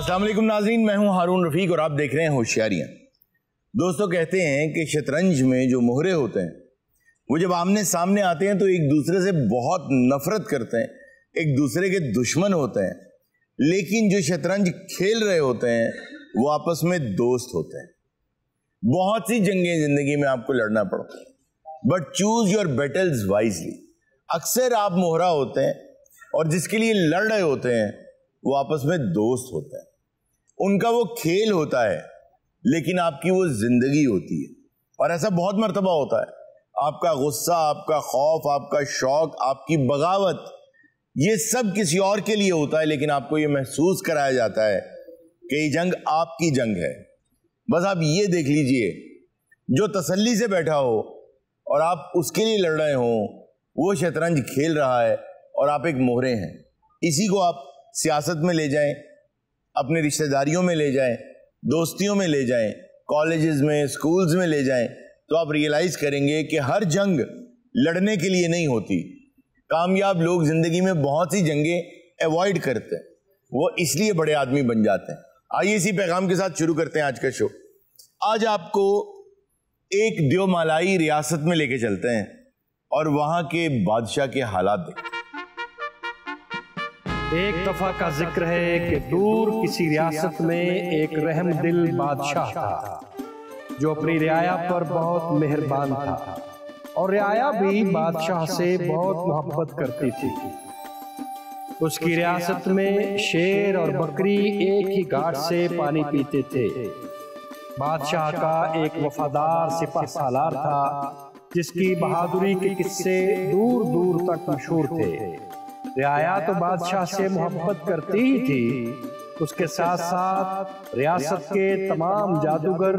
अस्सलाम वालेकुम नाज़रीन, मैं हूं हारून रफीक और आप देख रहे हैं होशियारियां। दोस्तों, कहते हैं कि शतरंज में जो मोहरे होते हैं वो जब आमने सामने आते हैं तो एक दूसरे से बहुत नफरत करते हैं, एक दूसरे के दुश्मन होते हैं, लेकिन जो शतरंज खेल रहे होते हैं वो आपस में दोस्त होते हैं। बहुत सी जंगें जिंदगी में आपको लड़ना पड़ता है, but choose your battles wisely. अक्सर आप मोहरा होते हैं और जिसके लिए लड़ रहे होते हैं वो आपस में दोस्त होता है। उनका वो खेल होता है लेकिन आपकी वो जिंदगी होती है। और ऐसा बहुत मर्तबा होता है, आपका गुस्सा, आपका खौफ, आपका शौक, आपकी बगावत, ये सब किसी और के लिए होता है, लेकिन आपको ये महसूस कराया जाता है कि ये जंग आपकी जंग है। बस आप ये देख लीजिए, जो तसल्ली से बैठा हो और आप उसके लिए लड़ रहे हो वो शतरंज खेल रहा है और आप एक मोहरे हैं। इसी को आप सियासत में ले जाएं, अपने रिश्तेदारियों में ले जाएं, दोस्तियों में ले जाएं, कॉलेजेस में, स्कूल्स में ले जाएं, तो आप रियलाइज करेंगे कि हर जंग लड़ने के लिए नहीं होती। कामयाब लोग जिंदगी में बहुत सी जंगें अवॉइड करते हैं, वो इसलिए बड़े आदमी बन जाते हैं। आइए इसी पैगाम के साथ शुरू करते हैं आज का शो। आज आपको एक द्योमालाई रियासत में लेके चलते हैं और वहां के बादशाह के हालात देखते हैं। एक दफा का जिक्र है कि दूर किसी रियासत में एक रहमदिल बादशाह था जो अपनी रियाया पर बहुत मेहरबान था और रियाया भी बादशाह से बहुत मोहब्बत करती थी। उसकी रियासत में शेर और बकरी एक ही घाट से पानी पीते थे। बादशाह का एक वफादार सिपह सालार था जिसकी बहादुरी के किस्से दूर दूर तक मशहूर थे। रियाया तो बादशाह से मोहब्बत करती ही थी, उसके साथ साथ रियासत के तमाम जादूगर,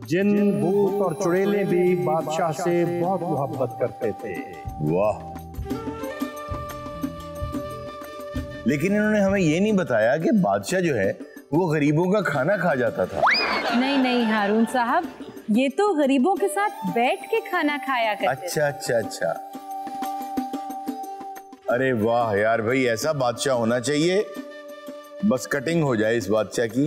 जिन, भूत और चुड़ैले भी बादशाह से बहुत मोहब्बत करते थे। वाह! लेकिन इन्होंने हमें ये नहीं बताया कि बादशाह जो है वो गरीबों का खाना खा जाता था। नहीं नहीं हारून साहब, ये तो गरीबों के साथ बैठ के खाना खाया करते थे। अच्छा। अरे वाह यार भाई, ऐसा बादशाह होना चाहिए, बस कटिंग हो जाए इस बादशाह की।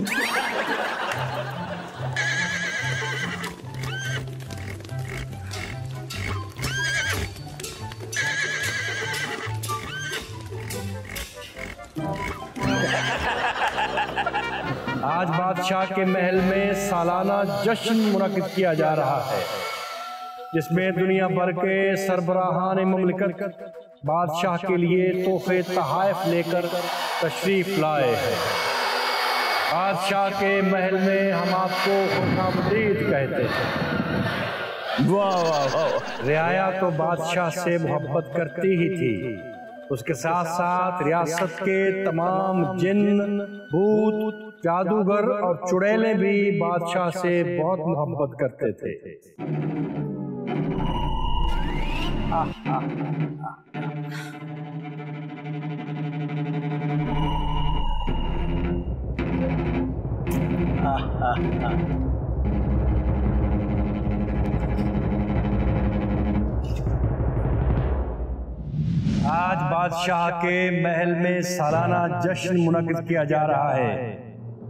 आज बादशाह के महल में सालाना जश्न मुनक़िद किया जा रहा है जिसमें दुनिया भर के सरबराहान ममलिकत बादशाह के लिए तोहफे तहाइफ लेकर तशरीफ लाए हैं। बादशाह के महल में हम आपको खुशामदीद कहते हैं। वाह वाह वाह! रियाया तो बादशाह से मोहब्बत करती ही थी, उसके साथ साथ रियासत के तमाम जिन, भूत, जादूगर और चुड़ैले भी बादशाह से बहुत मोहब्बत करते थे। आज बादशाह के महल में सालाना जश्न मुनक़िद किया जा रहा है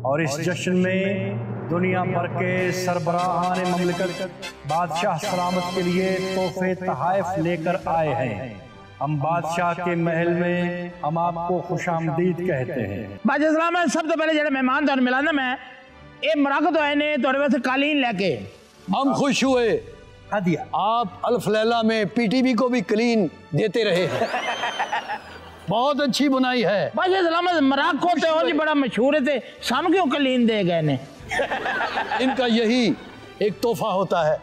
और इस जश्न में दुनिया भर के सरबराहान ममलिकत बादशाह सलामत के लिए तोहफे तहाइफ लेकर आए हैं। हम बादशाह के महल में हम आपको खुशामदीद कहते हैं। बादशाह सलामत, सब तो पहले जेडे मेहमान तुहानू मिलाना मैं ये मराकत आए ने तुहाडे वास्ते कालीन लेके। हम खुश हुए हदिया आप अल्फ लैला में पीटीवी को भी क्लीन देते रहे। बहुत अच्छी बुनाई है। बादशाह सलामत, मराको तो और बड़ा मशहूर है थे, साम क्यों कालीन दे गए ने? इनका यही एक तोहफा होता है,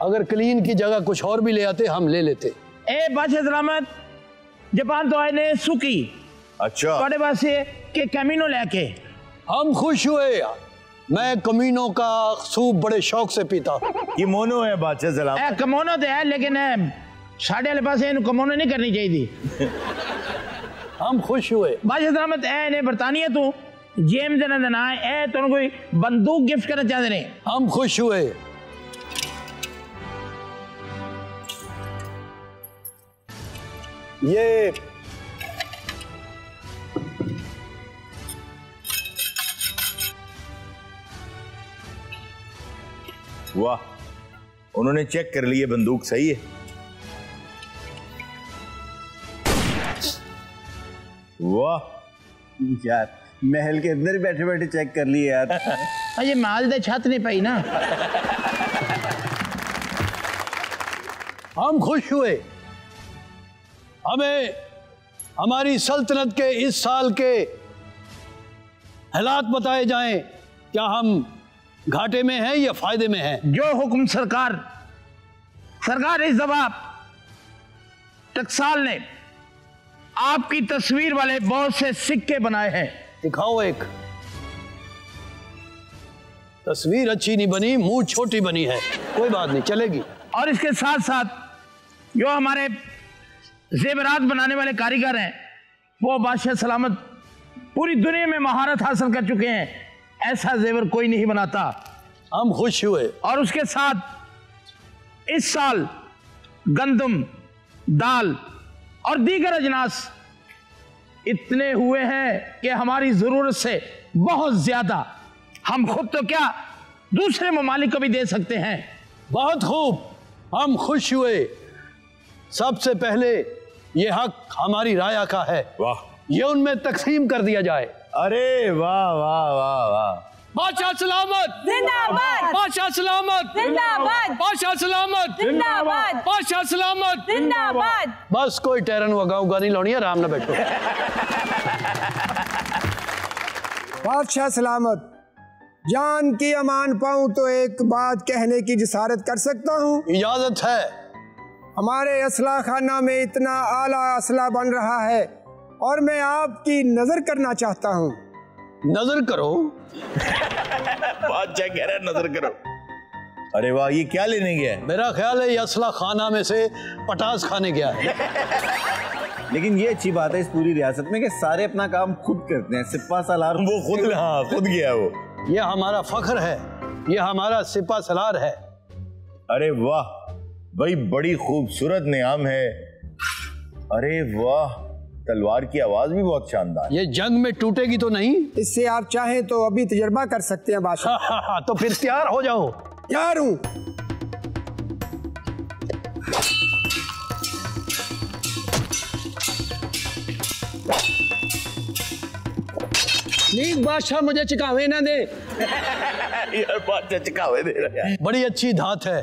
अगर क्लीन की जगह कुछ और भी ले आते हम ले लेते। ए बादशाह सलामत, जापान तो आए ने सुकी। अच्छा, तुहाडे वास्ते के कैमिनो लेके। हम खुश हुए, मैं कमीनों का सूप बड़े शौक से पीता। ये मोनो है बादशाह सलाम। कमोनो तो है लेकिन साढ़े वाले पास इन्हें कमोनो नहीं करनी चाहिए। हम खुश हुए। बादशाह सलामत, ए ने बरतानिया तू जेम्स ने देना है, ए तुम कोई बंदूक गिफ्ट करना चाहते ने। हम खुश हुए। ये वाह, उन्होंने चेक कर लिया बंदूक सही है। वाह यार, महल के अंदर बैठे बैठे चेक कर लिए यार। अजय माल दे छत नहीं पाई ना। हम खुश हुए, हमें हमारी सल्तनत के इस साल के हालात बताए जाएं, क्या हम घाटे में हैं या फायदे में हैं। जो हुक्म सरकार इस दफा टकसाल ने आपकी तस्वीर वाले बहुत से सिक्के बनाए हैं। दिखाओ एक। तस्वीर अच्छी नहीं बनी, मुंह छोटी बनी है, कोई बात नहीं, चलेगी। और इसके साथ साथ जो हमारे जेवरात बनाने वाले कारीगर हैं, वो बादशाह सलामत पूरी दुनिया में महारत हासिल कर चुके हैं, ऐसा जेवर कोई नहीं बनाता। हम खुश हुए। और उसके साथ इस साल गंदम, दाल और दीगर अजनास इतने हुए हैं कि हमारी जरूरत से बहुत ज्यादा, हम खुद तो क्या दूसरे ममालिक को भी दे सकते हैं। बहुत खूब, हम खुश हुए। सबसे पहले ये हक हमारी राया का है, वाह, ये उनमें तकसीम कर दिया जाए। अरे वाह वाह वाह वाह। बादशाह सलामत जिंदाबाद, बादशाह सलामत जिंदाबाद, बादशाह सलामत जिंदाबाद, बादशाह सलामत। जिंदाबाद। बस कोई टैरन वगाऊंगा नहीं, लौड़िया आराम ना बैठो। बादशाह सलामत, जान की अमान पाऊं तो एक बात कहने की जिसारत कर सकता हूं। इजाजत है। हमारे असला खाना में इतना आला असला बन रहा है और मैं आपकी नजर करना चाहता हूं। नजर करो। बादशाह कह रहा है नजर करो। अरे वाह, ये क्या लेने गया है? मेरा ख्याल है ये असला खाना में से पटास खाने गया है। लेकिन ये अच्छी बात है इस पूरी रियासत में कि सारे अपना काम खुद करते हैं। सिपा सालार वो खुद, हाँ खुद गया वो। ये हमारा फख्र है, ये हमारा सिपा सलार है। अरे वाह भाई, बड़ी खूबसूरत नियाम है। अरे वाह, तलवार की आवाज भी बहुत शानदार। ये जंग में टूटेगी तो नहीं? इससे आप चाहें तो अभी तजर्बा कर सकते हैं बादशाह। तो फिर तैयार हो जाओ। तैयार हूं। प्लीज बादशाह मुझे चिकावे ना दे। यार बादशाह चिकावे दे रहा है। बड़ी अच्छी धात है।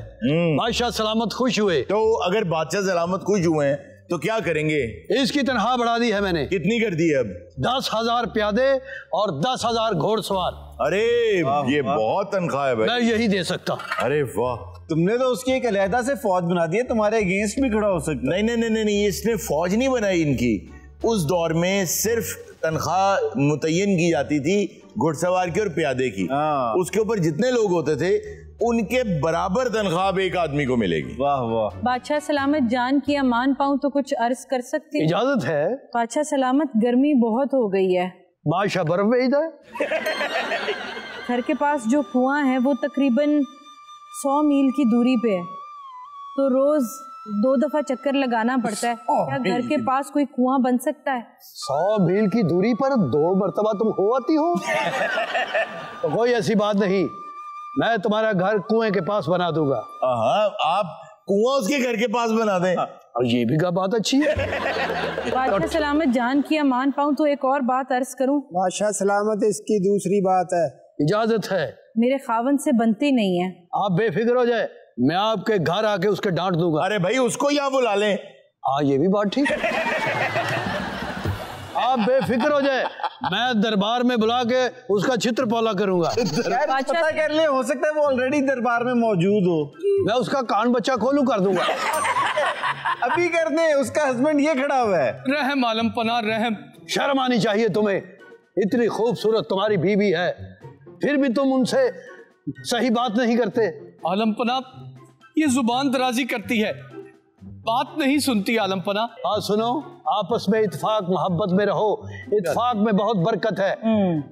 बादशाह सलामत खुश हुए। तो अगर बादशाह सलामत खुश हुए हैं तो क्या करेंगे? इसकी तनख्वाह बढ़ा दी है मैंने। कितनी कर दी है अब? 10,000 प्यादे और 10,000 घोड़सवार। अरे ये बहुत तनख्वाह है मैं भाई। यही दे सकता। अरे वाह, तुमने तो उसकी एक अलहदा से फौज बना दी है, तुम्हारे अगेंस्ट भी खड़ा हो सकता है। नहीं नहीं नहीं नहीं, इसने फौज नहीं बनाई इनकी। उस दौर में सिर्फ तनख्वाह मुतय्यन की जाती थी घुड़सवार की और प्यादे की। उसके ऊपर जितने लोग होते थे उनके बराबर तनख्वाह एक आदमी को मिलेगी। वाह वाह। बादशाह सलामत, जान की अमान पाऊं तो कुछ अर्ज कर सकती हूँ? इजाजत है। बादशाह सलामत, गर्मी बहुत हो गई है। बादशाह बर्फ भेज दे। घर के पास जो कुआं है वो तकरीबन 100 मील की दूरी पे है, तो रोज 2 दफा चक्कर लगाना पड़ता है। क्या घर के पास कोई कुआं बन सकता है? 100 मील की दूरी पर 2 मरतबा तुम हो आती हो? तो कोई ऐसी बात नहीं, मैं तुम्हारा घर कुएं के पास बना दूंगा। हाँ, आप कुआं उसके घर के पास बना दें। और ये भी का बात अच्छी है। बादशाह सलामत, जान की अमान पाऊं तो एक और बात अर्ज करूं? बादशाह सलामत, इसकी दूसरी बात है। इजाजत है। मेरे खावन से बनती नहीं है। आप बेफिक्र हो जाए, मैं आपके घर आके उसके डांट दूंगा। अरे भाई, उसको यहाँ बुला लें। हाँ, ये भी बात ठीक है। आप बेफिक्र हो जाए, मैं दरबार में बुला के उसका चित्र पौला करूंगा। पता कर ले, हो सकता है वो ऑलरेडी दरबार में मौजूद हो। मैं उसका कान बच्चा खोलू कर दूंगा। अभी कर दे, उसका हस्बैंड ये खड़ा हुआ है। रहम आलम पना रहम। शर्म आनी चाहिए तुम्हें, इतनी खूबसूरत तुम्हारी बीवी है, फिर भी तुम उनसे सही बात नहीं करते। आलम पना, ये जुबान दराजी करती है, बात नहीं सुनती। आलम पना, हाँ सुनो, आपस में इत्फाक मोहब्बत में रहो। इत्फाक में बहुत बरकत है।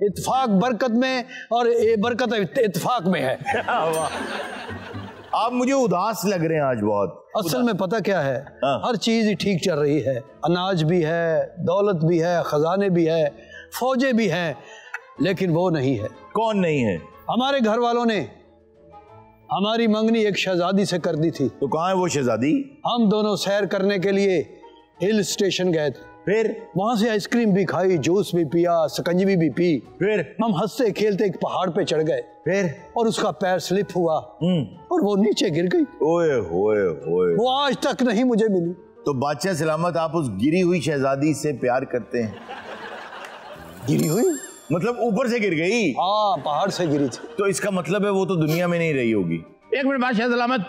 इत्फाक बरकत में और ये बरकत इत्फाक में है। आप मुझे उदास लग रहे हैं आज बहुत। असल में पता क्या है, हर चीज ही ठीक चल रही है। अनाज भी है, दौलत भी है, खजाने भी है, फौजें भी हैं, लेकिन वो नहीं है। कौन नहीं है? हमारे घर वालों ने हमारी मंगनी एक शहजादी से कर दी थी। तो कहाँ है वो शहजादी? हम दोनों सैर करने के लिए हिल स्टेशन गए थे। फिर वहां से आइसक्रीम भी खाई, जूस भी पिया, शकंजवी भी पी। फिर हम हंसते खेलते एक पहाड़ पे चढ़ गए। फिर और उसका पैर स्लिप हुआ और वो नीचे गिर गई। ओए होए होए। वो आज तक नहीं मुझे मिली। तो बादशाह सलामत, आप उस गिरी हुई शहजादी से प्यार करते हैं? गिरी हुई मतलब ऊपर से गिर गई? हाँ, पहाड़ से गिरी थी। तो इसका मतलब है वो तो दुनिया में नहीं रही होगी। एक मिनट बादशाह सलामत,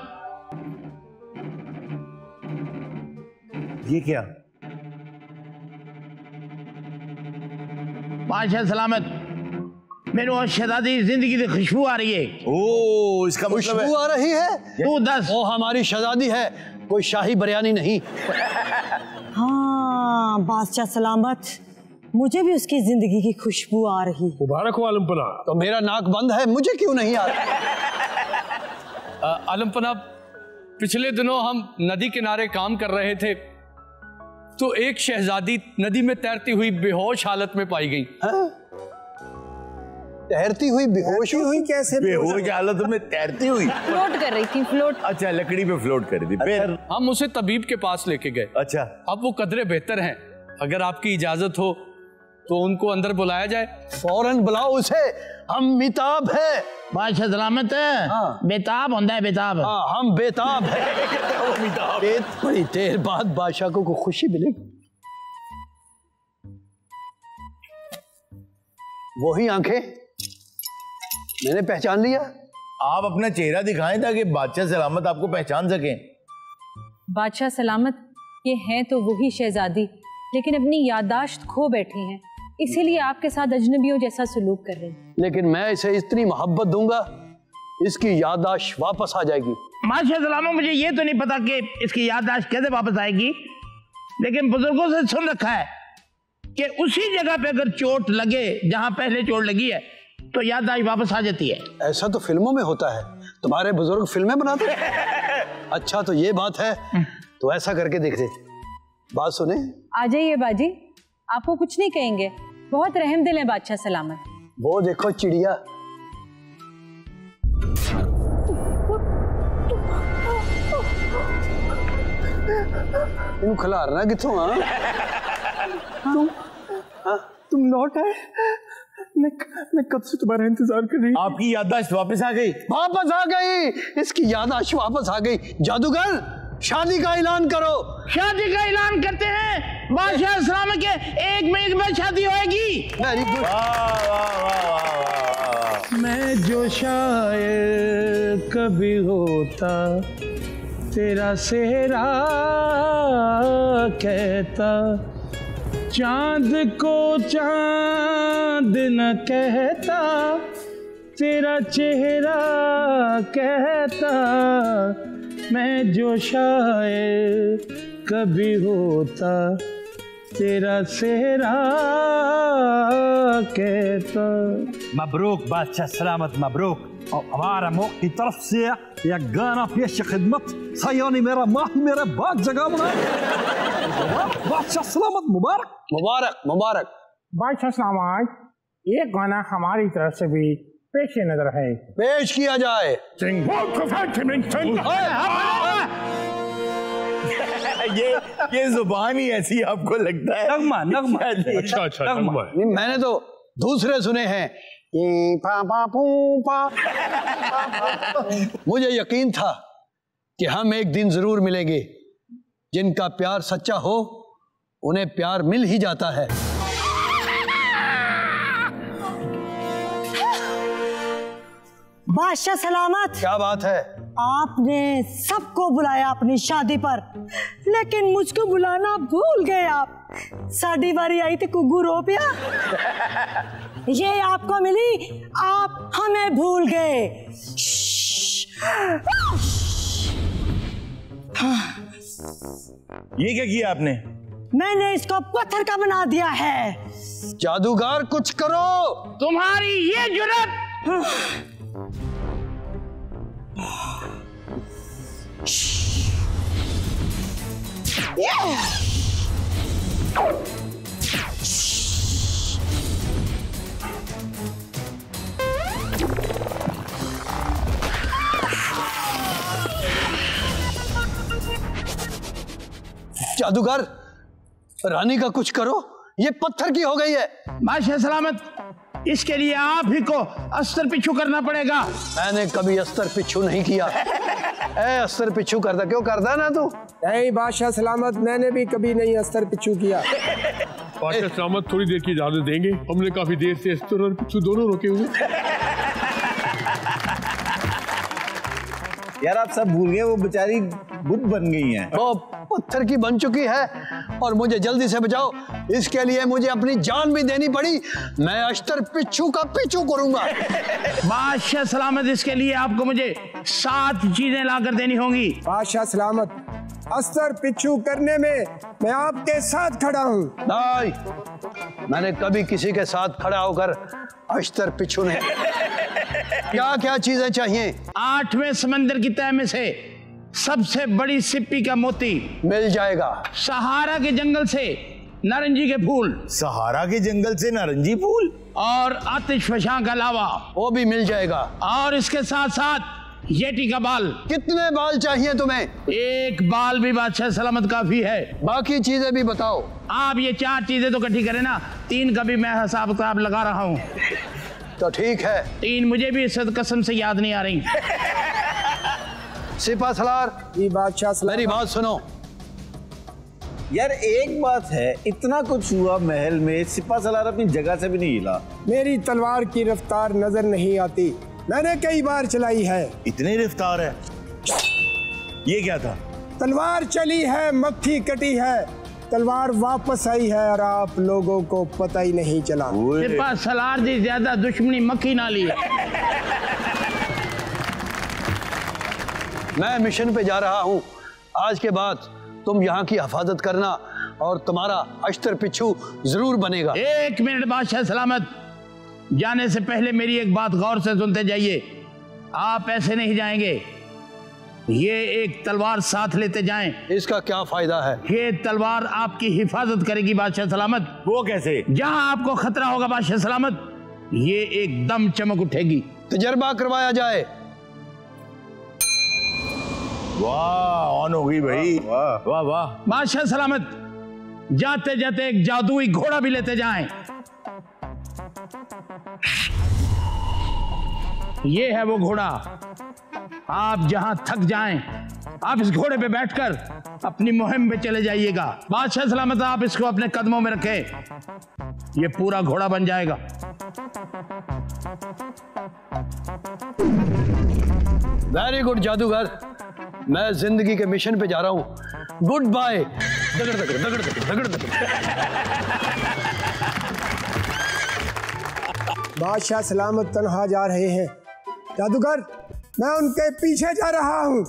ये क्या? बादशाह सलामत, मेरे वो शहजादी जिंदगी की खुशबू आ रही है। ओ, इसका मतलब है खुशबू आ रही है? तू दस। वो हमारी शहजादी है, कोई शाही बिरयानी नहीं। हाँ बादशाह सलामत, मुझे भी उसकी जिंदगी की खुशबू आ रही। मुबारक हो आलमपना। तो मेरा नाक बंद है, मुझे क्यों नहीं आ रहा? आलमपना, पिछले दिनों हम नदी किनारे काम कर रहे थे तो एक शहजादी नदी में तैरती हुई बेहोश हालत में पाई गई। तैरती हुई बेहोश हुई? कैसे बेहोश हालत में तैरती हुई? फ्लोट कर रही थी, फ्लोट। अच्छा, लकड़ी पे फ्लोट कर रही थी। फिर हम उसे तबीब के पास लेके गए। अच्छा, अब वो कदरे बेहतर हैं, अगर आपकी इजाजत हो तो उनको अंदर बुलाया जाए। फौरन बुलाओ उसे, हम मिताब है। बादशाह सलामत, बेताब होता है, बेताब। हाँ, हम बेताब है। बड़ी देर बाद बादशाह को खुशी मिलेगी। वही आंखें, मैंने पहचान लिया। आप अपना चेहरा दिखाएं ताकि बादशाह सलामत आपको पहचान सकें। बादशाह सलामत, ये हैं तो वही शहजादी, लेकिन अपनी याददाश्त खो बैठी हैं, इसीलिए आपके साथ अजनबियों जैसा सलूक कर रहे हैं। लेकिन मैं इसे इतनी मोहब्बत दूंगा, इसकी याददाश्त वापस आ जाएगी। बादशाह सलामत, मुझे ये तो नहीं पता कि इसकी याददाश्त कैसे वापस आएगी, लेकिन बुजुर्गों से सुन रखा है कि उसी जगह पे अगर चोट लगे जहां पहले चोट लगी है तो याददाश्त वापस आ जाती है। ऐसा तो फिल्मों में होता है, तुम्हारे बुजुर्ग फिल्में बनाते हैं। अच्छा, तो ये बात है, तो ऐसा करके देखते। बात सुने। आ जाइए बाजी, आपको कुछ नहीं कहेंगे, बहुत रहम दिल है बादशाह सलामत। वो देखो चिड़िया। इन खिलारना किथों? तुम लौट आए, मैं कब से तुम्हारा इंतजार कर रही। आपकी याददाश्त वापस आ गई? वापस आ गई, इसकी याददाश्त वापस आ गई। जादूगर, शादी का ऐलान करो। शादी का ऐलान करते हैं। बादशाह सलामत के 1 महीने बाद शादी होगी। Very good. मैं जो शायर कभी होता, तेरा सेहरा कहता, चांद को चांद न कहता, तेरा चेहरा कहता। मैं जो शायर कभी होता, तेरा सेहरा कहता। मबरूक बादशाह सलामत, मबरूक। और हमारा मुल्क की तरफ से एक गाना पेश खिदमत, सयानी मेरा माही मेरा बाग जगह बना। बादशाह सलामत, मुबारक मुबारक मुबारक। बादशाह सलामत, ये गाना हमारी तरफ से भी पेश नजर है। पेश किया जाए। ये जुबान ही ऐसी आपको लगता है? नगमा नगमा। अच्छा नगमा। मैंने तो दूसरे सुने हैं। मुझे यकीन था कि हम एक दिन जरूर मिलेंगे। जिनका प्यार सच्चा हो उन्हें प्यार मिल ही जाता है। बादशाह सलामत, क्या बात है? आपने सबको बुलाया अपनी शादी पर, लेकिन मुझको बुलाना भूल गए आप। साड़ी बारी आई थी कुगू रो पिया, ये आपको मिली, आप हमें भूल गए। ये क्या किया आपने? मैंने इसको पत्थर का बना दिया है। जादूगर कुछ करो। तुम्हारी ये जुर्रत। जादूगर, रानी का कुछ करो, ये पत्थर की हो गई है। बादशाह सलामत, इसके लिए आप ही को अस्तर पिछू करना पड़ेगा। मैंने कभी अस्तर पिछू नहीं किया। ए अस्तर पिछू करता, क्यों करता ना तू? नहीं बादशाह सलामत, मैंने भी कभी नहीं अस्तर पिछू किया। बादशाह सलामत, थोड़ी देर की इजाजत देंगे? हमने काफी देर से अस्तर और पिछू दोनों रोके हुए। यार आप सब भूल गए, वो बेचारी बुत बन गई हैं। वो पत्थर की बन चुकी है और मुझे जल्दी से बचाओ। इसके लिए मुझे अपनी जान भी देनी पड़ी। मैं अस्तर पिछू का पिछू करूंगा। बादशाह सलामत, इसके लिए आपको मुझे 7 चीजें लाकर देनी होंगी। बादशाह सलामत, अस्तर पिछू करने में मैं आपके साथ खड़ा हूँ। नहीं, मैंने कभी किसी के साथ खड़ा होकर अस्तर पिछू नहीं। क्या क्या चीजें चाहिए? 8वें समंदर की तह में से सबसे बड़ी सिप्पी का मोती मिल जाएगा। सहारा के जंगल से नारंगी के फूल। सहारा के जंगल से नारंगी फूल? और आतिशफशां का लावा, वो भी मिल जाएगा। और इसके साथ साथ येटी का बाल। कितने बाल चाहिए तुम्हें? 1 बाल भी बादशाह सलामत काफी है। बाकी चीजें भी बताओ। आप ये 4 चीजें तो इकट्ठी करें ना, 3 का भी मैं हिसाब किताब लगा रहा हूँ। तो ठीक है। 3 मुझे भी इस कसम से याद नहीं आ रही। सिपा सलार, ये बादशाह सलामत, मेरी बात सुनो। यार एक बात है, इतना कुछ हुआ महल में, सिपा सलार अपनी जगह से भी नहीं हिला। मेरी तलवार की रफ्तार नजर नहीं आती, मैंने कई बार चलाई है। इतनी रफ्तार है? ये क्या था? तलवार चली है, मक्खी कटी है, तलवार वापस आई है और आप लोगों को पता ही नहीं चला। सिपा सलार जी ज्यादा दुश्मनी मक्खी ना ली। मैं मिशन पे जा रहा हूँ। आज के बाद तुम यहाँ की हिफाजत करना और तुम्हारा अस्तर पिछू जरूर बनेगा। 1 मिनट बादशाह सलामत, जाने से पहले मेरी एक बात गौर से सुनते जाइए। आप ऐसे नहीं जाएंगे, ये एक तलवार साथ लेते जाएं। इसका क्या फायदा है? ये तलवार आपकी हिफाजत करेगी बादशाह सलामत। वो कैसे? जहां आपको खतरा होगा बादशाह सलामत, ये एकदम चमक उठेगी। तजर्बा करवाया जाए। वाह, ऑन हो गई भाई। वाह वाह वाह। बादशाह सलामत, जाते जाते एक जादुई घोड़ा भी लेते जाएं। ये है वो घोड़ा। आप जहां थक जाएं, आप इस घोड़े पे बैठकर अपनी मुहिम पे चले जाइएगा। बादशाह सलामत, आप इसको अपने कदमों में रखें, ये पूरा घोड़ा बन जाएगा। वेरी गुड जादूगर, मैं जिंदगी के मिशन पे जा रहा हूँ। Good bye. दगड़ दगड़ दगड़ दगड़ दगड़ दगड़। बादशाह सलामत तन्हा जा रहे हैं। जादूगर, मैं उनके पीछे जा रहा हूँ।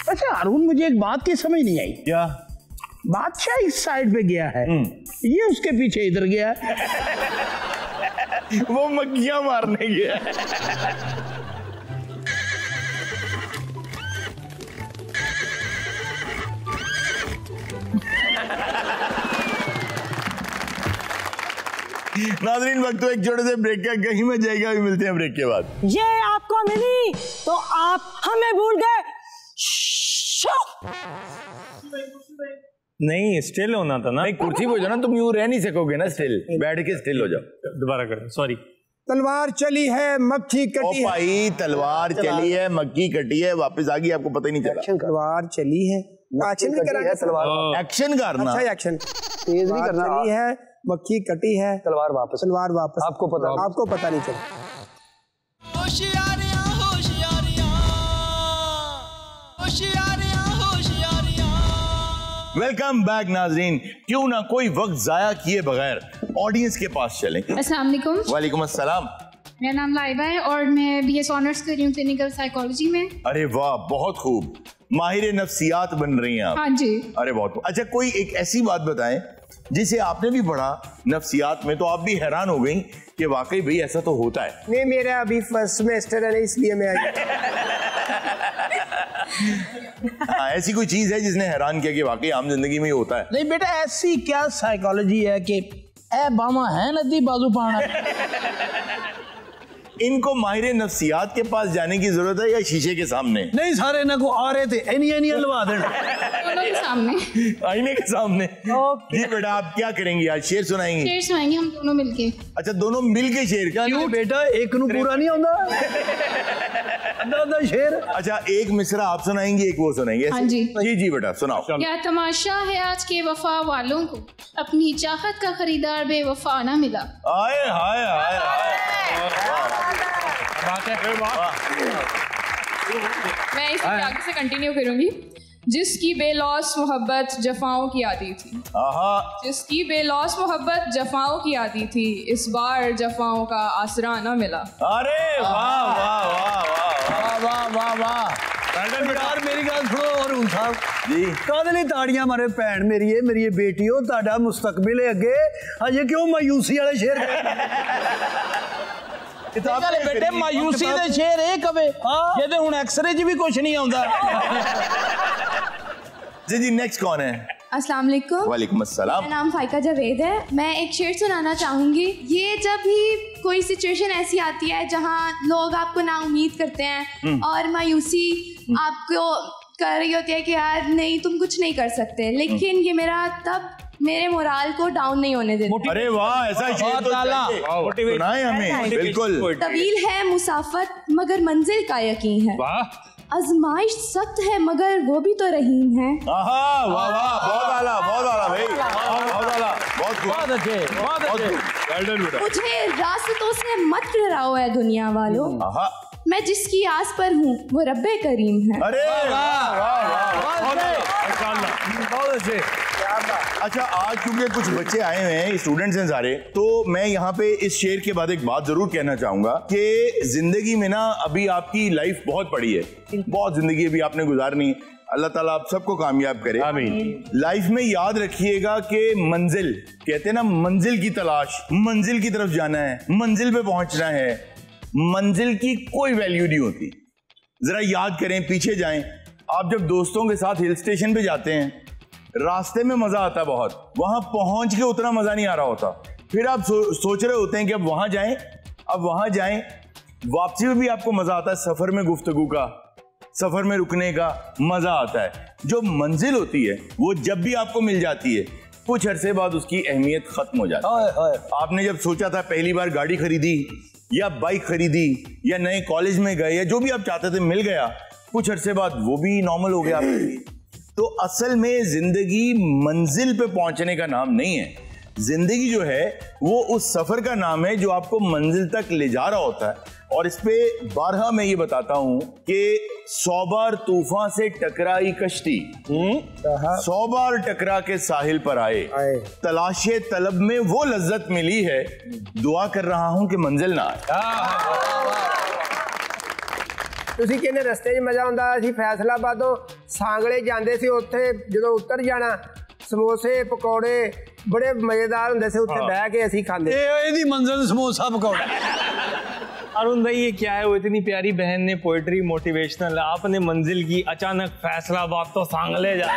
अच्छा अरुण, मुझे एक बात की समझ नहीं आई। क्या? बादशाह इस साइड पे गया है, ये उसके पीछे इधर गया है। वो मक्खियां मारने गया। नाज़रीन, वक्त तो एक छोटे से ब्रेक का, कहीं में जाएगा, भी मिलते हैं ब्रेक के बाद। ये आपको मिली तो आप हमें भूल गए। नहीं, स्टिल होना था ना। नहीं, कुर्सी पे हो जाओ ना, तुम यूं रह नहीं सकोगे ना स्टिल। बैठ के स्टिल हो जाओ। दोबारा करें, सॉरी। तलवार चली है, मक्खी कटी है। भाई तलवार चली है, मक्खी कटी है, वापस आ गई, आपको पता ही नहीं चला। तलवार चली है, एक्शन भी करा है। तलवार एक्शन करना। अच्छा, एक्शन तेज नहीं करना। चली है, मक्खी कटी है, तलवार वापस। तलवार वापस। आपको पता नहीं चला। होशियारियां होशियारियां होशियारियां होशियारियां। वेलकम बैक नाजरीन। क्यों ना कोई वक्त जाया किए बगैर ऑडियंस के पास चलें। अस्सलाम वालेकुम। वालेकुम अस्सलाम। मेरा नाम लाइबा है और मैं BS ऑनर्स कर रही हूँ क्लिनिकल साइकोलॉजी में। अरे वाह, बहुत खूब। माहिर नफ्सियात बन रही हैं आप। हाँ जी। अरे बहुत। अच्छा, कोई एक ऐसी बात बताएं जिसे आपने भी पढ़ा नफ्सियात में तो आप भी हैरान हो गई कि वाकई भाई ऐसा तो होता है। नहीं, मेरा अभी फर्स्ट सेमेस्टर है, इसलिए मैं हाँ, ऐसी कोई चीज है जिसने हैरान किया कि वाकई आम जिंदगी में ही होता है? नहीं बेटा, ऐसी क्या साइकोलॉजी है कि ए बामा है नदी बाजू पाना। इनको माहिर नफ्सियात के पास जाने की जरूरत है या शीशे के सामने? नहीं सारे ना को आ रहे थे एनी हलवा देना दोनों के सामने। आईने के सामने। जी बेटा, आप क्या करेंगे आज? शेर सुनाएंगे? शेर सुनाएंगे हम दोनों मिलके। अच्छा, दोनों मिलके शेर? क्यों बेटा, एक नू पूरा नहीं होता आधा शेर। अच्छा, एक मिसरा आप सुनाएंगी, एक वो सुनाएंगे? हाँ जी। जी बेटा सुनाओ। क्या तमाशा है आज के वफा वालों को, अपनी चाहत का खरीदार बेवफा ना मिला। आए हाय हाय मैं इसी आगे से कंटिन्यू करूंगी। जिसकी बेलौस मोहब्बत जफाओं की आती थी, जिसकी बेलौस मोहब्बत जफाओं की आती थी, इस बार जफाओं का आसरा न मिला। अरे वाह वाह वाह वाह वाह वाह वाह। यार मेरी गल सुनो अरुण साहब जी, कादली ताड़ियां मारे भैन मेरी है, मेरी बेटी हो, ताड़ा मुस्तकबिल है अगे, अजे क्यों मायूसी वाले शेर बेटे मायूसी दे शेर है कवे जेदे हुन एक्सरे च भी कुछ नहीं आउंदा। जी नेक्स्ट कौन है? अस्सलाम वालेकुम। वालेकुम अस्सलाम। मेरा नाम फाइका जावेद है। मैं एक शेर सुनाना चाहूँगी। ये जब भी कोई सिचुएशन ऐसी आती है जहाँ लोग आपको ना उम्मीद करते हैं और मायूसी आपको कर रही होती है कि यार नहीं तुम कुछ नहीं कर सकते, लेकिन ये मेरा तब मेरे मोराल को डाउन नहीं होने देता। अरे वाह, ऐसा शेर तो सुनाए हमें। बिल्कुल। तवील है मुसाफत मगर मंजिल का यकीन है, आजमाइश सख्त है मगर वो भी तो रहीम है। वाह वाह, बहुत आला, बहुत आला भाई, बहुत आला, बहुत अच्छे, बहुत अच्छे। मुझे रास्तों से मत डराओ है दुनिया वालों, मैं जिसकी आस पर हूँ वो रब्बे करीम है। अरे वाह वाह वाह, बहुत अच्छे। अच्छा, आज क्योंकि कुछ बच्चे आए हुए हैं, स्टूडेंट्स हैं सारे, तो मैं यहाँ पे इस शेर के बाद एक बात जरूर कहना चाहूंगा कि जिंदगी में ना अभी आपकी लाइफ बहुत पड़ी है, बहुत जिंदगी अभी आपने गुजारनी। अल्लाह ताला आप सबको कामयाब करे, आमीन। लाइफ में याद रखिएगा कि मंजिल, कहते हैं ना मंजिल की तलाश, मंजिल की तरफ जाना है, मंजिल पे पहुंचना है। मंजिल की कोई वैल्यू नहीं होती। जरा याद करें, पीछे जाएं। आप जब दोस्तों के साथ हिल स्टेशन पे जाते हैं, रास्ते में मजा आता है बहुत, वहां पहुंच के उतना मजा नहीं आ रहा होता। फिर आप सोच रहे होते हैं कि अब वहां जाएं, अब वहां जाएं। वापसी में भी आपको मजा आता है, सफर में गुफ्तगू का, सफर में रुकने का मजा आता है। जो मंजिल होती है वो जब भी आपको मिल जाती है, कुछ अरसे बाद उसकी अहमियत खत्म हो जाती है। आपने जब सोचा था पहली बार गाड़ी खरीदी या बाइक खरीदी या नए कॉलेज में गए या जो भी आप चाहते थे मिल गया, कुछ अरसे बाद वो भी नॉर्मल हो गया आपके लिए। तो असल में जिंदगी मंजिल पे पहुंचने का नाम नहीं है। जिंदगी जो है वो उस सफर का नाम है जो आपको मंजिल तक ले जा रहा होता है। और इस पे बारहा मैं ये बताता हूं कि 100 बार तूफान से टकराई कश्ती, 100 बार टकरा के साहिल पर आए, तलाशे तलब में वो लज्जत मिली है, दुआ कर रहा हूं कि मंजिल ना आए। ਤੁਸੀਂ ਕਹਿੰਦੇ ਰਸਤੇ 'ਚ ਮਜ਼ਾ ਆਉਂਦਾ ਸੀ, ਫੈਸਲਾਬਾਦੋਂ ਸਾਂਗਲੇ ਜਾਂਦੇ ਸੀ, ਉੱਥੇ ਜਦੋਂ ਉਤਰ ਜਾਣਾ ਸਮੋਸੇ ਪਕੌੜੇ बड़े मजेदार होंगे से, उत्थे बैठ के असी खांदे। ਇਹਦੀ मंजिल समोसा पकौड़ा। अरुण भाई ये क्या है, वो इतनी प्यारी बहन ने पोएट्री मोटिवेशनल, आपने मंजिल की अचानक फैसलाबाद तो सांगले जा।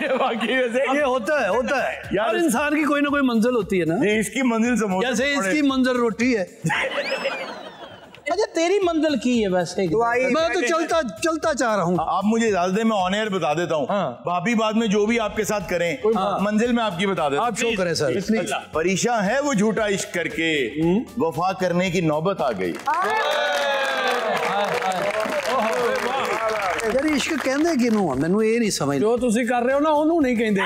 ये वाकई वैसे ये होता है यार, इंसान की कोई ना कोई मंजिल होती है ना। ये इसकी मंजिल समोसा, जैसे इसकी मंजिल रोटी है। अच्छा, तेरी मंजिल की है वैसे? मैं तो चलता चाह रहा हूँ। आप मुझे इजाजत दें, मैं ऑन एयर बता देता हूँ। भाभी बाद में जो भी आपके साथ करें, मंजिल में आपकी बता देता हूँ। आप शो करें सर। परेशान है वो झूठा इश्क करके, वफा करने की नौबत आ गई। यार इश्क कहंदे किनू आ, मैनू ये नहीं समझ। जो तुसी कर रहे हो ना ओनू नहीं कहंदे।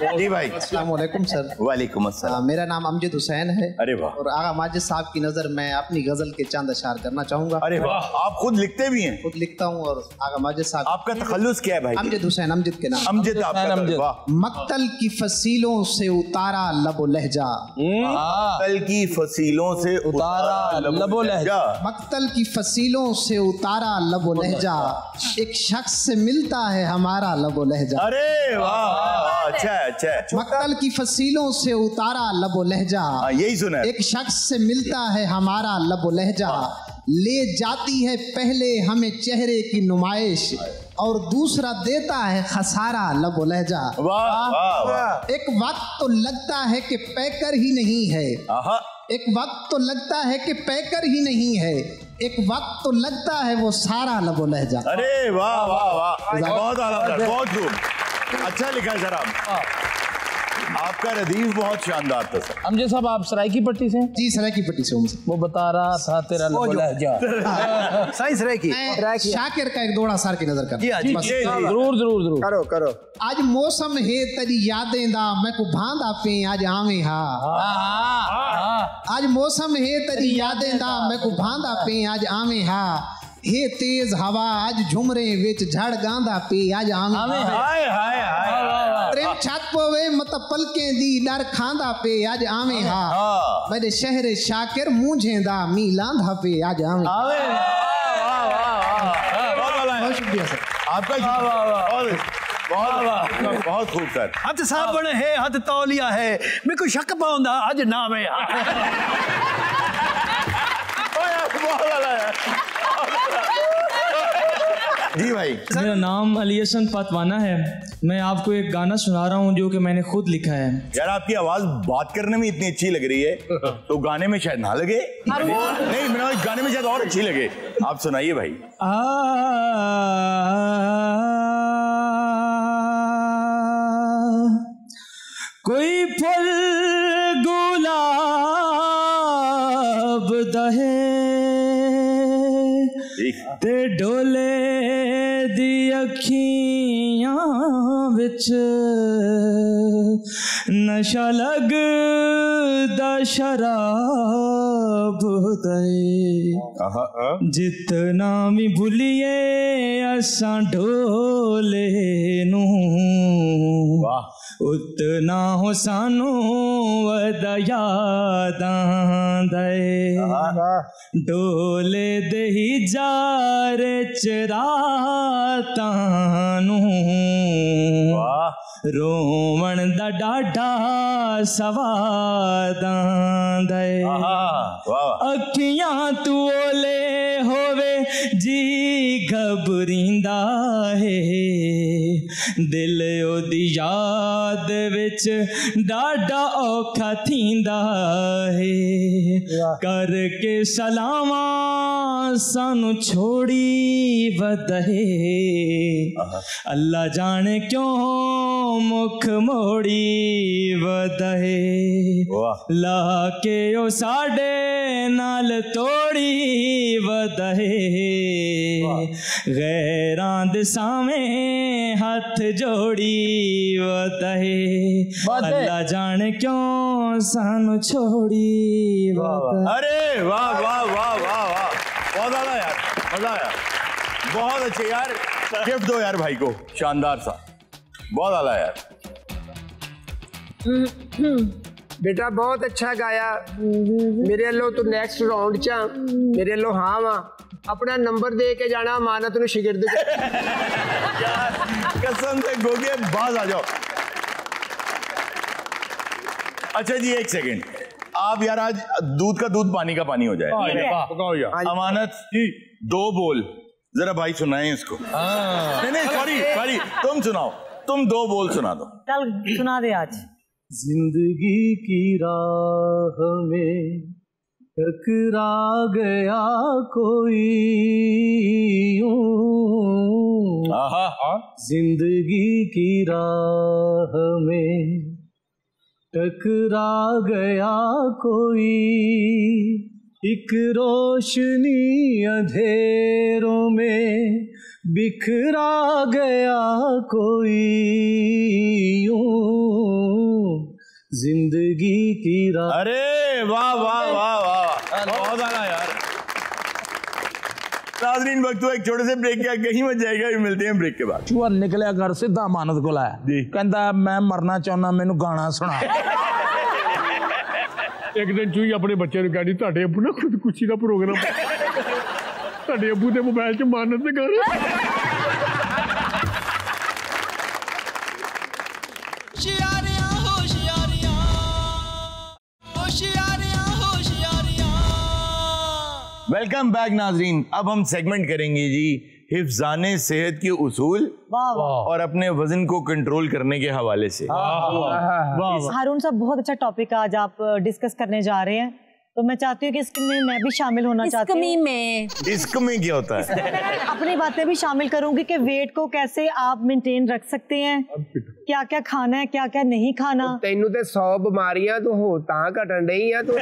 जी भाई। अस्सलाम वालेकुम सर। वालेकुम अस्सलाम। मेरा नाम अमजद हुसैन है। अरे वाह। और आगा माजिद साहब की नजर मैं अपनी गजल के चंद अशार करना चाहूंगा। अरे वाह, आप खुद लिखते भी हैं? खुद लिखता हूँ। और आगा माजिद साहब, आपका तखल्लुस क्या है भाई? अमजद हुसैन, अमजद के नाम। अमजद आपका। वाह। मक्तल की फसीलों से उतारा लबो लहजा, मक्तल की फसीलों से उतारा लबो लहजा, मक्तल की फसीलों से उतारा लबो लहजा, एक शख्स से मिलता है हमारा लबो लहजा। अरे वाह, अच्छा मक्तल की फसीलों से उतारा लबो लहजा, यही सुना। एक शख्स से मिलता है हमारा लबो लहजा, ले जाती है पहले हमें चेहरे की नुमाइश, और दूसरा देता है खसारा लबो लहजा। वाह। एक वक्त तो लगता है कि पैकर ही नहीं है, एक वक्त तो लगता है कि पैकर ही नहीं है, एक वक्त तो लगता है वो सारा लबो लहजा। अरे वाह वाह वाह, बहुत आला, बहुत खूब, अच्छा लिखा है सर आपका रदीफ बहुत शानदार था सर। अमजद साहब आप सरायकी पट्टी से? जी सरायकी पट्टी से हूँ। वो बता रहा था तेरा लहजा सही सरायकी। शाकिर का एक दोड़ा सार की नजर कर। जरूर जरूर जरूर करो करो। आज मौसम है तेरी यादें दा मैं को भांदा पे आज आवे हा। आज मौसम है तेरी यादें दा मैं को भांदा पे आज आवे हा। हे तेज हवा आज झुमरे विच झड़ गांदा पे आज आवे। हाय हाय हाय। प्रेम छात पोवे मत पलके दी डर खांदा पे आज आवे हा। मेरे शहर शाकिर मुझेंदा मी लांधा पे आज आवे। बहुत शुक्रिया सर आपका। बहुत खूब सर। हथ साबण है हथ तौलिया है मेरे को शक पाउंदा अज नाम है। जी भाई। मेरा नाम अली हसन पतवाना है। मैं आपको एक गाना सुना रहा हूँ जो कि मैंने खुद लिखा है। यार आपकी आवाज बात करने में इतनी अच्छी लग रही है तो गाने में शायद ना लगे। नहीं मेरा गाने में शायद और अच्छी लगे। आप सुनाइए भाई। कोई फूल गुलाब दहे ते डोले दी अखियां विच नशा लगदा शराब दे। जितना भी भूलिए असां ढोले नू उतना हो सानू वदा यादां दे। डोले दे ही जार चरातां नू रोवण दा डाढा सवादां दे। अखियां तू ओले होवे जी घबरिंदा है दिल ओदी याद विच डाढा औखा थींदा है। करके सलामा सानू छोड़ी वदहे अल्लाह जाने क्यों मुख मोड़ी वदहे। ला के ओ साडे नाल तोड़ी वदहे गैरां दे सावें हाथ जोड़ी वदहे अल्लाह जाने क्यों सानू छोड़ी वदहे। अरे वाह वाह वाह वाह वाह, बहुत आला यार, मजा आया। बहुत अच्छे यार, गिफ्ट दो यार भाई को, शानदार सा, बहुत आला यार। बेटा बहुत अच्छा गाया। मेरे लो तू नेक्स्ट राउंड चा मेरे लो हाँ वा अपना नंबर दे के जाना मानत नु शिगिर्द यार कसम से गोगे बाज आ जाओ। अच्छा जी एक सेकंड, आप यार आज दूध का दूध पानी का पानी हो जाए। अमानत जी 2 बोल जरा भाई सुनाएं इसको। नहीं सॉरी सॉरी, तुम सुनाओ, तुम 2 बोल सुना दो। चल सुना दे आज। जिंदगी की राह में टकरा गया कोई जिंदगी की राह में टकरा गया कोई एक रोशनी अंधेरों में बिखरा गया कोई जिंदगी की राह। अरे वाह वाह वाह वाह, बहुत आना यार। नाज़रीन वक्त हुआ एक छोटे से ब्रेक का, कहीं मत जाएगा, मिलते हैं ब्रेक के बाद। चूहा निकलिया घर सीधा अमानत को लाया, कहता मैं मरना चाहना, मैनू गाना सुना। एक दिन चूही अपने बच्चे ने कहनी ਤੁਹਾਡੇ ਅੱਬੂ ਨਾ ਖੁਦਕੁਸ਼ੀ ਦਾ ਪ੍ਰੋਗਰਾਮ ਤੁਹਾਡੇ ਅੱਬੂ ਦੇ ਮੋਬਾਈਲ 'ਚ ਮਾਨਤ ਦੇ ਗਾਣੇ। होशियारियां होशियारियां होशियारियां होशियारियां। वेलकम बैक नाज़रीन। अब हम सेगमेंट करेंगे जी हिफ्ज़ाने सेहत के उसूल और अपने वजन को कंट्रोल करने के हवाले से। हारून साहब बहुत अच्छा टॉपिक आज आप डिस्कस करने जा रहे हैं। तो मैं चाहती हूँ कि इसमें मैं भी शामिल होना चाहती हूँ। इसमें क्या होता है? अपनी बातें भी शामिल करूंगी कि वेट को कैसे आप मेंटेन रख सकते हैं, क्या क्या खाना है, क्या क्या नहीं खाना। तेनू ते 100 बीमारियां तो हो ता घटन रही है तू।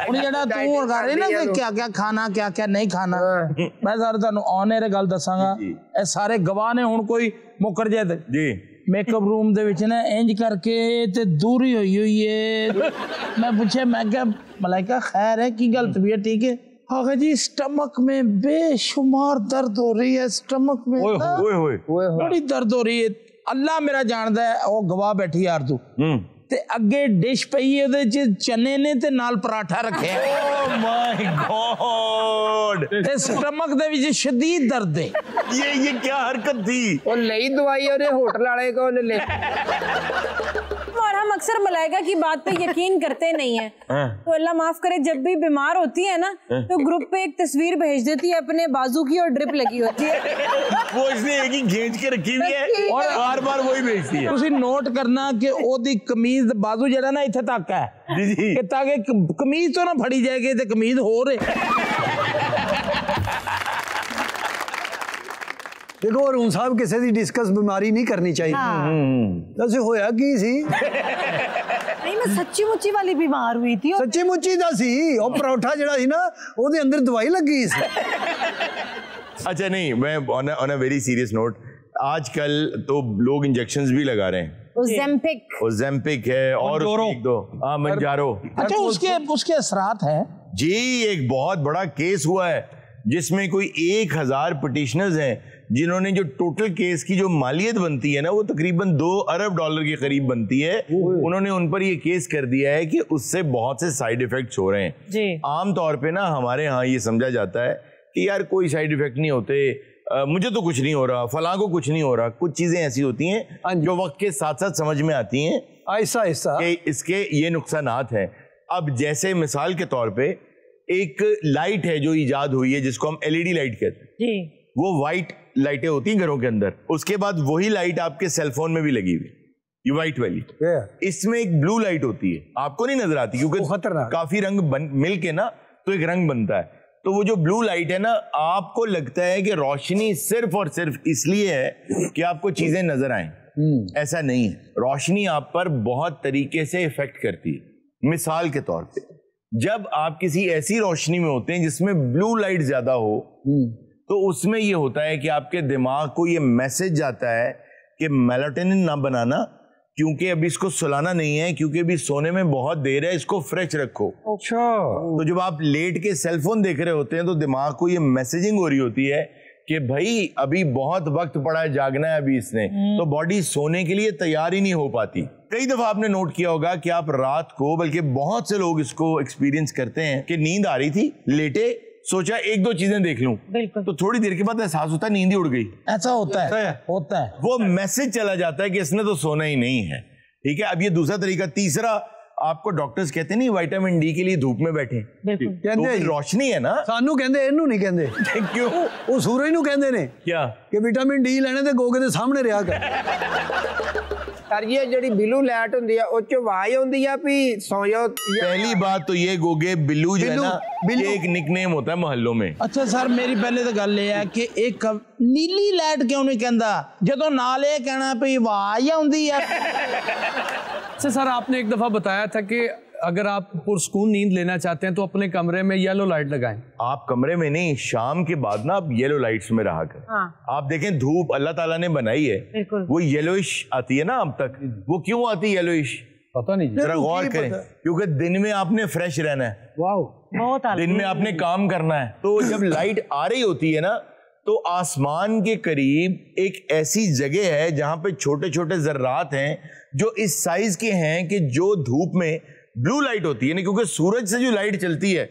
ਹੁਣ ਜਿਹੜਾ ਤੂੰ ਹੁਣ ਕਰ ਰਹੀ ਨਾ ਕਿ क्या क्या ਖਾਣਾ क्या क्या नहीं ਖਾਣਾ, ਮੈਂ ਸਰ ਤੁਹਾਨੂੰ ਔਨ 에ਅਰ ਗੱਲ ਦੱਸਾਂਗਾ, ਇਹ ਸਾਰੇ ਗਵਾਹ ਨੇ। ਹੁਣ ਕੋਈ ਮੁੱਕਰ ਜਾਏ ਤੇ ਜੀ ਮੇਕਅਪ रूम ਦੇ ਵਿੱਚ ਨਾ ਇੰਜ ਕਰਕੇ ਤੇ ਦੂਰੀ ਹੋਈ ਏ। मैं पूछे, मैं क्या मलाइका खैर है की गल, तबीयत ठीक है? हाँ जी, स्टमक में बेशुमार दर्द हो रही है, स्टमक में बड़ी दर्द हो रही है। अल्लाह मेरा जानदा है। वो गवाह बैठी यार तू ते अगे डिश पई है, ਉਹਦੇ ਚ ਚਨੇ ਨੇ ਤੇ ਨਾਲ ਪਰਾਠਾ ਰੱਖਿਆ। ਓ ਮਾय गॉड, ਤੇ स्टमक ਦੇ ਵਿੱਚ शदीद दर्द है। ये क्या हरकत थी? ਉਹ ਲਈ ਦਵਾਈ ਉਹਨੇ होटल वाले को ले। और हम अक्सर मलाइका की बात पे यकीन करते नहीं है, तो अल्लाह माफ करे, जब भी बीमार होती है ना तो ग्रुप पे एक तस्वीर भेज देती है अपने बाजू की और ड्रिप लगी होती है। वो इसने एक ही खींच के रखी हुई है और बार बार वही भेजती है। ਤੁਸੀਂ ਨੋਟ ਕਰਨਾ ਕਿ ਉਹਦੀ ਕਮੀਜ਼ ਬਾਜ਼ੂ ਜਿਹੜਾ ਨਾ ਇੱਥੇ ਤੱਕ ਹੈ ਜੀ, ਕਿ ਤਾਂ ਕਿ ਕਮੀਜ਼ ਤੋਂ ਨਾ ਫੜੀ ਜਾਏਗੀ ਤੇ ਕਮੀਜ਼ ਹੋਰ ਹੈ। देखो अरुण साहब, किसी की डिस्कस बीमारी नहीं करनी चाहिए। दस होया की सी? नहीं, मैं सच्ची मुच्ची वाली बीमार हुई थी। सच्ची मुच्ची दा सी, और परोठा जड़ा सी ना ओदे अंदर दवाई लगी सी। अच्छा नहीं, मैं on a very serious note, आजकल तो लोग इंजेक्शंस भी लगा रहे हैं। ओजेम्पिक है और मंजारो। अच्छा, उसके असरात हैं जी। एक बहुत बड़ा केस हुआ है जिसमें कोई 1000 पिटिशनर्स हैं जिन्होंने, जो टोटल केस की जो मालियत बनती है ना वो तकरीबन $2 अरब के करीब बनती है। उन्होंने उन पर ये केस कर दिया है कि उससे बहुत से साइड इफेक्ट्स हो रहे हैं। आम तौर पे ना हमारे यहाँ ये समझा जाता है कि यार कोई साइड इफेक्ट नहीं होते, मुझे तो कुछ नहीं हो रहा, फलां को कुछ नहीं हो रहा। कुछ चीजें ऐसी होती हैं जो वक्त के साथ साथ समझ में आती हैं ऐसा कि इसके ये नुकसानात हैं। अब जैसे मिसाल के तौर पे एक लाइट है जो इजाद हुई है जिसको हम LED लाइट कहते हैं। वो व्हाइट लाइटें होती हैं घरों के अंदर, उसके बाद वही लाइट आपके सेलफोन में भी लगी हुई, ये व्हाइट वाली। इसमें एक ब्लू लाइट होती है, आपको नहीं नजर आती क्योंकि काफी रंग मिल के ना तो एक रंग बनता है। तो वो जो ब्लू लाइट है ना, आपको लगता है कि रोशनी सिर्फ और सिर्फ इसलिए है कि आपको चीजें नजर आए। ऐसा नहीं है, रोशनी आप पर बहुत तरीके से इफेक्ट करती है। मिसाल के तौर पे जब आप किसी ऐसी रोशनी में होते हैं जिसमें ब्लू लाइट ज्यादा हो, तो उसमें ये होता है कि आपके दिमाग को ये मैसेज जाता है कि मेलाटोनिन ना बनाना, क्योंकि अभी इसको सुलाना नहीं है, क्योंकि अभी सोने में बहुत देर है, इसको फ्रेश रखो। अच्छा, तो जब आप लेट के सेलफोन देख रहे होते हैं तो दिमाग को ये मैसेजिंग हो रही होती है कि भाई अभी बहुत वक्त पड़ा है, जागना है अभी इसने, तो बॉडी सोने के लिए तैयार ही नहीं हो पाती। कई दफा आपने नोट किया होगा कि आप रात को, बल्कि बहुत से लोग इसको एक्सपीरियंस करते हैं कि नींद आ रही थी, लेटे, सोचा 1-2 चीजें देख लूं, तो थोड़ी देर के बाद एहसास होता है नींद ही उड़ गई। ऐसा होता है। वो मैसेज चला जाता है कि इसने तो सोना ही नहीं है। ठीक है, अब ये दूसरा तरीका। तीसरा, आपको डॉक्टर्स कहते नहीं विटामिन डी के लिए धूप में बैठे, कहते रोशनी है ना, सानू कहते इनू नहीं कहते। क्यों? वो सूरज नू कहते ने क्या कि विटामिन डी लेने ते गोगे दे सामने रहा कर। सर ये जड़ी बिलू लाइट होंदी है ओच आवाज आउंदी है भी सो जाओ। पहली बात तो ये गोगे बिल्लू जो है ना, ये एक निकनेम होता है मोहल्लों में। अच्छा सर, मेरी पहले तो गल ये है कि एक नीली लाइट क्यों नहीं कहता, जदों नाल ये कहना भी आवाज आउंदी है। सर आपने एक दफा बताया था कि अगर आप पुरसकून नींद लेना चाहते हैं तो अपने कमरे में येलो लाइट लगाएं। आप कमरे में नहीं, शाम के बाद ना आप येलो लाइट्स में रहा कर। आप देखें धूप अल्लाह ताला ने बनाई है, वो येलोइश आती है ना अब तक। वो क्यों आती है येलोइश, पता नहीं, जरा गौर करें, क्योंकि दिन में आपने फ्रेश रहना है, दिन में आपने काम करना है। तो जब लाइट आ रही होती है ना, तो आसमान के करीब एक ऐसी जगह है जहां पे छोटे छोटे जर्रात हैं जो इस साइज के हैं कि जो धूप में ब्लू लाइट होती है ना, क्योंकि सूरज से जो लाइट चलती है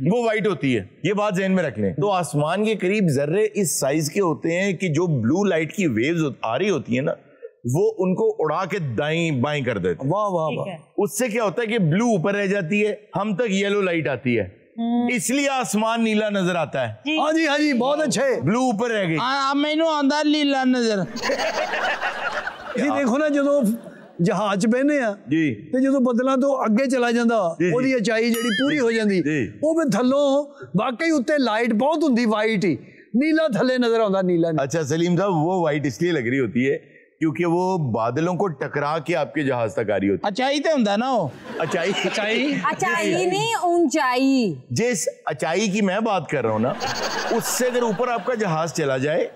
वो व्हाइट होती है, ये बात ध्यान में रख लें। तो आसमान के करीब जर्रे इस साइज के होते हैं कि जो ब्लू लाइट की वेव्स आ रही होती है ना, वो उनको उड़ा के दाईं बाईं कर देते। वाह वाह वाह। उससे क्या होता है कि ब्लू ऊपर रह जाती है, हम तक येलो लाइट आती है, इसलिए आसमान नीला नजर आता है। हाँ जी बहुत अच्छे। ब्लू ऊपर रह गई, मैनू आंदा नीला नजर। देखो ना, जो ਜਹਾਜ਼ 'ਚ ਬਹਿਨੇ ਆ ਜੀ ਤੇ ਜਦੋਂ ਬੱਦਲਾਂ ਤੋਂ ਅੱਗੇ ਚਲਾ ਜਾਂਦਾ ਉਹਦੀ ਉਚਾਈ ਜਿਹੜੀ ਪੂਰੀ ਹੋ ਜਾਂਦੀ ਉਹ ਵੀ ਥੱਲੋਂ ਵਾਕਈ ਉੱਤੇ ਲਾਈਟ बहुत ਹੁੰਦੀ ਵਾਈਟ ਹੀ नीला थले नजर आता नीला। अच्छा सलीम साहब वो वाइट इसलिए लग रही होती है क्योंकि वो बादलों को टकरा के आपके जहाज तक आ रही होती है। अचाई तो होता ना वो अचाई अचाई नहीं ऊंचाई। जिस अचाई की मैं बात कर रहा हूँ ना उससे अगर ऊपर आपका जहाज चला जाए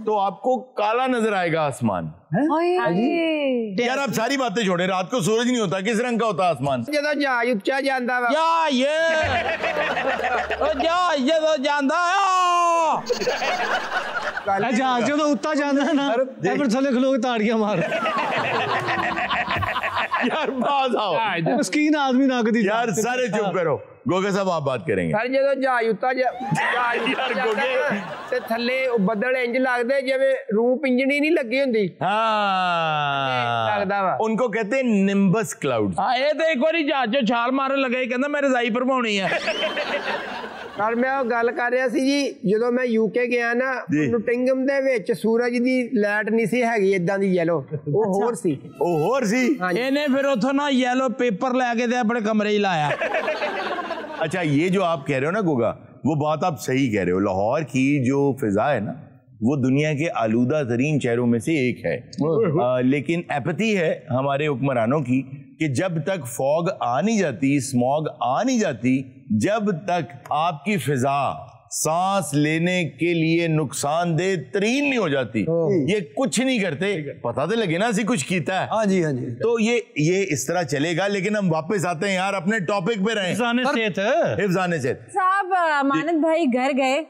तो आपको काला नजर आएगा आसमान। यार आप सारी बातें छोड़े, रात को सूरज नहीं होता, किस रंग का होता आसमान? ਜਦੋਂ ਜਹਾਜ਼ ਉੱਚਾ ਜਾਂਦਾ ਵਾ या ये ओ जहाज ਜਦੋਂ ਜਾਂਦਾ ਆ जहाज ਜਦੋਂ ਉੱਤਾ ਜਾਂਦਾ ਨਾ ਇਹ ਫਿਰ ਥੱਲੇ ਖਲੋ ਕੇ ਤਾੜੀਆਂ ਮਾਰ यार बाज आओ मस्कीन आदमी ना कदी यार सारे चुप करो। गोगे साहब आप बात करेंगे। ਸਰ ਜਦੋਂ ਜਹਾਜ਼ ਉੱਤਾ ਤੇ ਥੱਲੇ ਬੱਦਲ ਇੰਜ ਲੱਗਦੇ ਜਿਵੇਂ ਰੂਪ ਇੰਜਣੀ ਨਹੀਂ ਲੱਗੀ ਹੁੰਦੀ। लगता वा उनको कहते हैं निम्बस क्लाउड। हाँ ये तो एक बार जहाज जो छाल मारन लगा ही कहता मैं रजाई भरवाउणी है। ਪਰ ਮੈਂ ਉਹ ਗੱਲ ਕਰ ਰਿਹਾ ਸੀ ਜੀ ਜਦੋਂ ਮੈਂ ਯੂਕੇ ਗਿਆ ਨਾ ਨੋਟਿੰਗਮ ਦੇ ਵਿੱਚ ਸੂਰਜ ਦੀ ਲਾਈਟ ਨਹੀਂ ਸੀ ਹੈਗੀ ਇਦਾਂ ਦੀ ਯੈਲੋ ਉਹ ਹੋਰ ਸੀ ਇਹਨੇ ਫਿਰ ਉਥੋਂ ਨਾ ਯੈਲੋ पेपर लेके ते अपने कमरे ही लाया। अच्छा ये जो आप कह रहे हो ना गोगा वो बात आप सही कह रहे हो। लाहौर की जो फिजा है ना वो दुनिया के आलूदा तरीन शहरों में से एक है। लेकिन एपैथी है हमारे हुक्मरानों की कि जब तक फॉग आ नहीं जाती, स्मॉग आ नहीं जाती, जब तक आपकी फिजा सांस लेने के लिए नुकसानदेह तरीन नहीं हो जाती ये कुछ नहीं करते। पता तो लगे ना सी कुछ कीता है। हाँ जी हाँ जी। तो ये इस तरह चलेगा। लेकिन हम वापस आते हैं यार अपने टॉपिक पे रहें। हिफ्ज़ाने सेहत साहब मानद भाई घर गए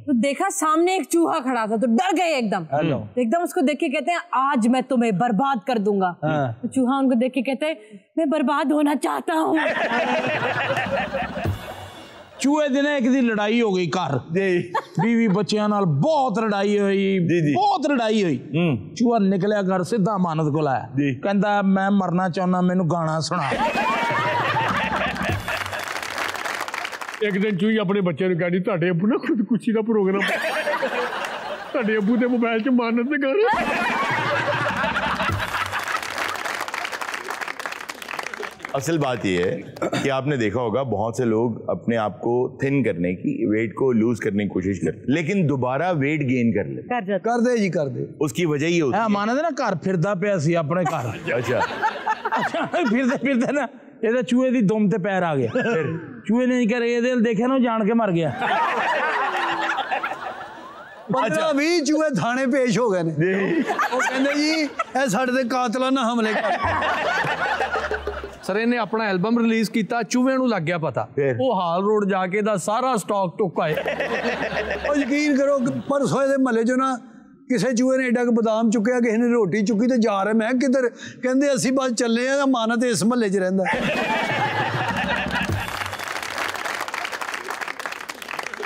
तो देखा सामने एक चूहा खड़ा था तो डर गए एकदम। एकदम उसको देख के कहते हैं आज मैं तुम्हें बर्बाद कर दूंगा। तो चूहा उनको देख के कहते हैं मैं बर्बाद होना चाहता हूँ। चूहे दिन एक दी लड़ाई हो गई घर बीवी बच्चियां नाल बहुत लड़ाई हुई बहुत लड़ाई हुई। चूहा निकलिया घर सीधा मानद को आया कहंदा मैं मरना चाहना मैनू गाना सुना। एक दिन चूही अपने बच्चे ने कहनी ਤੁਹਾਡੇ ਅੱਬੂ ਨਾ ਖੁਦਕੁਸ਼ੀ ਦਾ ਪ੍ਰੋਗਰਾਮ ਤੁਹਾਡੇ ਅੱਬੂ ਦੇ ਮੋਬਾਈਲ 'ਚ ਮਾਨਤ ਦੇ ਗਾਣੇ। असल बात यह है कि आपने देखा होगा बहुत से लोग अपने आप को थिन करने की, वेट को लूज करने की कोशिश करते हैं लेकिन दोबारा वेट गेन कर लेते कर दे जी कर दे। उसकी वजह ये होती है माना ना घर फिरदा पिया सी अपने घर। अच्छा फिरदे फिरदे ना ਇਹਦਾ ਚੂਹੇ ਦੀ ਦੁਮ ਤੇ ਪੈਰ ਆ ਗਿਆ। ਚੂਹੇ ਨੇ ਕਰ ਇਹਦੇ ਦੇਖਿਆ ਨਾ ਜਾਣ ਕੇ ਮਰ ਗਿਆ। 15-20 ਚੂਹੇ ਥਾਣੇ ਪੇਸ਼ ਹੋ ਗਏ ਨੇ ਉਹ ਕਹਿੰਦੇ ਜੀ ਇਹ ਸਾਡੇ ਤੇ ਕਾਤਲਾਨਾ ਹਮਲੇ ਕਰ। ਸਰ ਇਹਨੇ ਆਪਣਾ ਐਲਬਮ ਰਿਲੀਜ਼ ਕੀਤਾ ਚੂਹਿਆਂ ਨੂੰ ਲੱਗ ਗਿਆ ਪਤਾ ਉਹ ਹਾਲ ਰੋਡ ਜਾ ਕੇ ਦਾ ਸਾਰਾ ਸਟਾਕ ਟੁੱਕਾਏ। ਉਹ ਯਕੀਨ ਕਰੋ ਪਰਸੋਂ ਦੇ ਮਹੱਲੇ 'ਚੋਂ ਨਾ ਕਿਸੇ ਚੂਹੇ ਨੇ ਏਡਾ ਬਦਾਮ ਚੁੱਕਿਆ ਕਿਸੇ ਨੇ ਰੋਟੀ ਚੁੱਕੀ ਤੇ ਜਾ ਰਹੇ ਮੈਂ ਕਿੱਧਰ ਕਹਿੰਦੇ ਅਸੀਂ ਬਸ ਚੱਲੇ ਆ ਮਾਨਤ ਇਸ ਮਹੱਲੇ 'ਚ ਰਹਿੰਦਾ।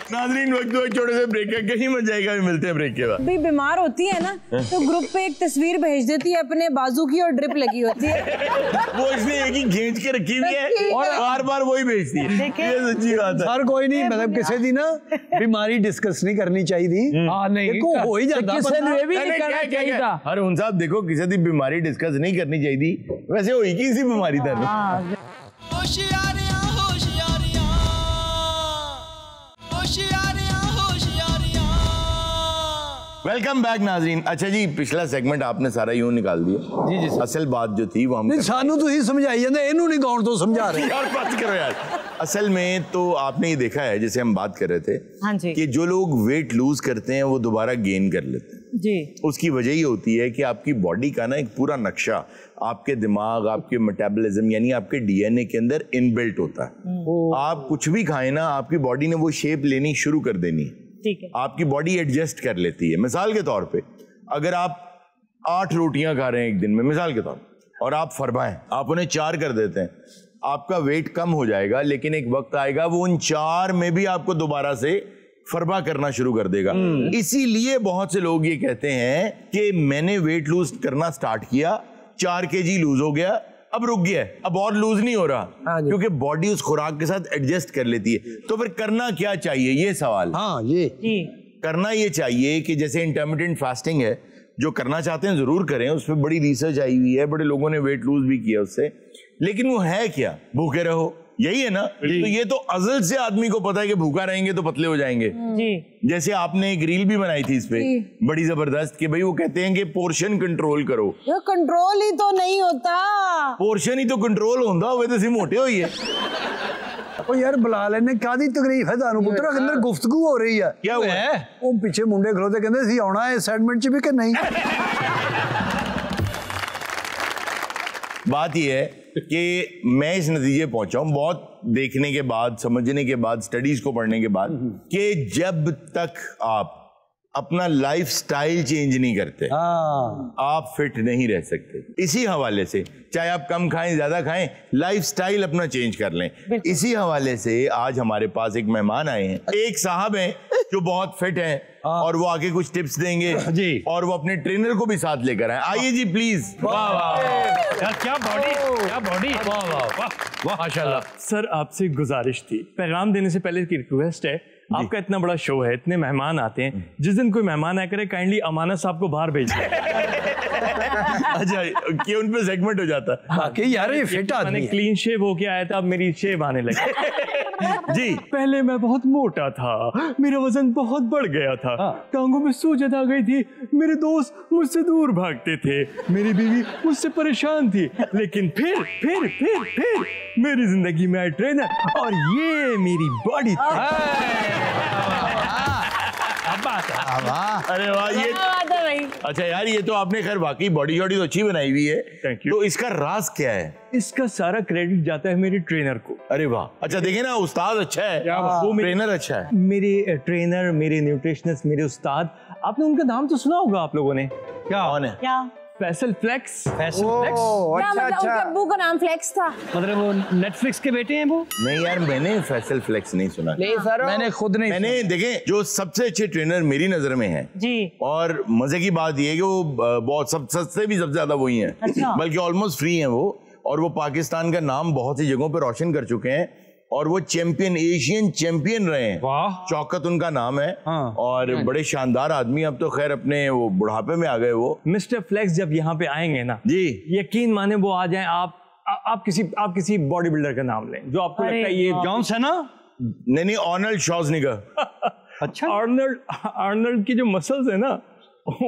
नाज़रीन वक्त एक छोटे से ब्रेक है कहीं मत जाएगा मिलते हैं ब्रेक के बाद। भाई बीमार होती है ना तो ग्रुप पे एक तस्वीर भेज देती है अपने बाजू की और ड्रिप लगी होती है वो इसने एक ही खींच के रखी हुई है और बार बार वही भेजती है। ये सच्ची बात है। सर कोई नहीं मतलब किसी दी ना बीमारी डिस्कस नहीं करनी चाहिए। हाँ नहीं देखो हो ही जाता किसी ने भी नहीं करना चाहिए था। अरे उन साहब देखो किसी दी बीमारी डिस्कस नहीं करनी चाहिए वैसे हुई किसी बीमारी था। होशियारियां होशियारियां होशियारियां होशियारियां। वेलकम बैक नाजरीन। अच्छा जी पिछला सेगमेंट आपने सारा यूं निकाल दिया। जी जी असल बात जो थी वो हम सानू तुसी समझाई जांदे इन्हू नहीं गाउन तो समझा रहे यार बात करो यार। असल में तो आपने ये देखा है जैसे हम बात कर रहे थे हाँ जी कि जो लोग वेट लूज करते हैं वो दोबारा गेन कर लेते हैं जी। उसकी वजह ये होती है कि आपकी बॉडी का ना एक पूरा नक्शा आपके दिमाग आपके मेटाबॉलिज्म यानी आपके डीएनए के अंदर इनबिल्ट होता है। आप कुछ भी खाएं ना आपकी बॉडी ने वो शेप लेनी शुरू कर देनी है। ठीक है। आपकी बॉडी एडजस्ट कर लेती है। मिसाल के तौर पे अगर आप 8 रोटियां खा रहे हैं एक दिन में मिसाल के तौर और आप फरमाएं आप उन्हें 4 कर देते हैं आपका वेट कम हो जाएगा लेकिन एक वक्त आएगा वो उन 4 में भी आपको दोबारा से फरबा करना शुरू कर देगा। इसीलिए बहुत से लोग ये कहते हैं कि मैंने वेट लूज करना स्टार्ट किया 4 kg लूज हो गया अब रुक गया है अब और लूज नहीं हो रहा क्योंकि बॉडी उस खुराक के साथ एडजस्ट कर लेती है। तो फिर करना क्या चाहिए ये सवाल। हाँ ये करना ये चाहिए कि जैसे इंटरमिटेंट फास्टिंग है जो करना चाहते हैं जरूर करें, उस पर बड़ी रिसर्च आई हुई है, बड़े लोगों ने वेट लूज भी किया उससे, लेकिन वो है क्या? भूखे रहो, यही है ना। तो ये तो अज़ल से आदमी को पता है कि भूखा रहेंगे तो पतले हो जाएंगे। जैसे आपने एक रील भी बनाई थी इस पे बड़ी जबरदस्त कि भाई वो कहते हैं कि पोर्शन कंट्रोल करो। ये कंट्रोल ही तो नहीं होता, पोर्शन ही तो कंट्रोल होता हुए तो मोटे हो ही है। ओ यार बिलाल ने कादी तकलीफ है तानू पुत्र, अंदर गुफ्तगू हो रही है। क्या हुआ है? वो पीछे मुंडे खलोते कहंदे सी आउणा है सेगमेंट च भी कि नहीं। बात यह है कि मैं इस नतीजे पहुंचा हूं बहुत देखने के बाद, समझने के बाद, स्टडीज को पढ़ने के बाद, कि जब तक आप अपना लाइफ स्टाइल चेंज नहीं करते आप फिट नहीं रह सकते। इसी हवाले से चाहे आप कम खाएं ज्यादा खाएं, लाइफ स्टाइल अपना चेंज कर लें। इसी हवाले से आज हमारे पास एक मेहमान आए हैं, एक साहब हैं जो बहुत फिट हैं और वो आगे कुछ टिप्स देंगे जी, और वो अपने ट्रेनर को भी साथ लेकर आए। आइए जी प्लीज। वाह वाह, क्या बॉडी, क्या बॉडी, वाह वाह वाह माशाल्लाह। सर आपसे गुजारिश थी, पैगाम देने से पहले की रिक्वेस्ट है, आपका इतना बड़ा शो है, इतने मेहमान आते हैं, जिस दिन कोई मेहमान आया करे काइंडली अमानत साहब को बाहर भेज दें। अच्छा कि उन पे सेगमेंट हो जाता है कि यार ये फिट आदमी है। मैंने क्लीन शेव होके आया था, अब मेरी शेव आने लगी। जी पहले मैं बहुत मोटा था, मेरा वजन बहुत बढ़ गया था, टांगों में सूजन आ गई थी, मेरे दोस्त मुझसे दूर भागते थे, मेरी बीवी मुझसे परेशान थी, लेकिन फिर मेरी जिंदगी में आए ट्रेनर और ये मेरी बॉडी। अरे वाह, ये अच्छा यार, ये तो आपने खैर वाकई बॉडी शॉडी तो अच्छी बनाई हुई है। तो इसका राज क्या है? इसका सारा क्रेडिट जाता है मेरे ट्रेनर को। अरे वाह, अच्छा देखे ना, उस्ताद अच्छा है, वो ट्रेनर अच्छा है। मेरे ट्रेनर, मेरे न्यूट्रिशनिस्ट, मेरे उस्ताद, आपने उनका नाम तो सुना होगा आप लोगों ने। क्या कौन है? क्या? फैसल फ्लेक्स। फैसल फ्लेक्स? क्या मतलब उनके अब्बू का नाम फ्लेक्स था? मतलब वो नेटफ्लिक्स के बेटे हैं वो? नहीं यार, मैंने फैसल फ्लेक्स नहीं सुना। नहीं सर, मैंने खुद नहीं। मैंने देखे जो सबसे अच्छे ट्रेनर मेरी नजर में हैं जी, और मजे की बात ये है कि वो बहुत सस्ते भी सबसे ज्यादा वही हैं। अच्छा। बल्कि ऑलमोस्ट फ्री हैं वो, और वो पाकिस्तान का नाम बहुत सी जगहों पर रोशन कर चुके हैं, और वो चैंपियन, एशियन चैंपियन रहे हैं। वाह। शौकत उनका नाम है। और बड़े शानदार आदमी, अब तो खैर अपने वो बुढ़ापे में आ गए वो। मिस्टर फ्लेक्स जब यहाँ पे आएंगे ना जी, यकीन माने वो आ जाएं, आप किसी बॉडी बिल्डर का नाम लें जो आपको लगता है ये जॉन्स है ना? नहीं, आर्नल्ड श्वार्ज़नेगर। अच्छा, आर्नल्ड की जो मसल्स है ना,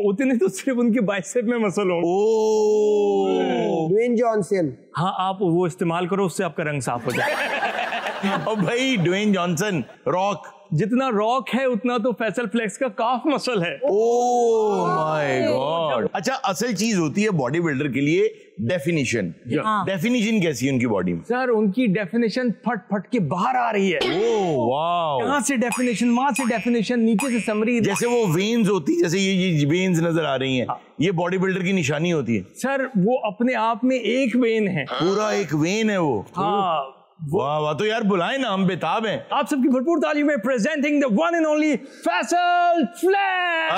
उतने तो सिर्फ उनके बाइसेप में मसल होंगे। Dwayne Johnson. हाँ, आप वो इस्तेमाल करो, उससे आपका रंग साफ हो जाए। और भाई ड्वेन जॉनसन, रॉक, जितना रॉक है उतना तो फैसल फ्लेक्स का काफ मसल है। Oh my God. अच्छा, असल चीज होती है बॉडी बिल्डर के लिए डेफिनेशन। डेफिनेशन कैसी है उनकी बॉडी में? सर उनकी डेफिनेशन फट के बाहर आ रही है। ओह वाह। यहाँ से डेफिनेशन, वहां से डेफिनेशन, नीचे से समरी। जैसे वो वेन्स होती है, जैसे ये वेन्स नजर आ रही हैं, ये बॉडी बिल्डर की निशानी होती है। सर वो अपने आप में एक वेन है, पूरा एक वेन है वो। हाँ। वाह वाह, तो यार बुलाएं ना, हम बेताब हैं। आप सबकी भरपूर तालियों में presenting the one and only Faisal Flex.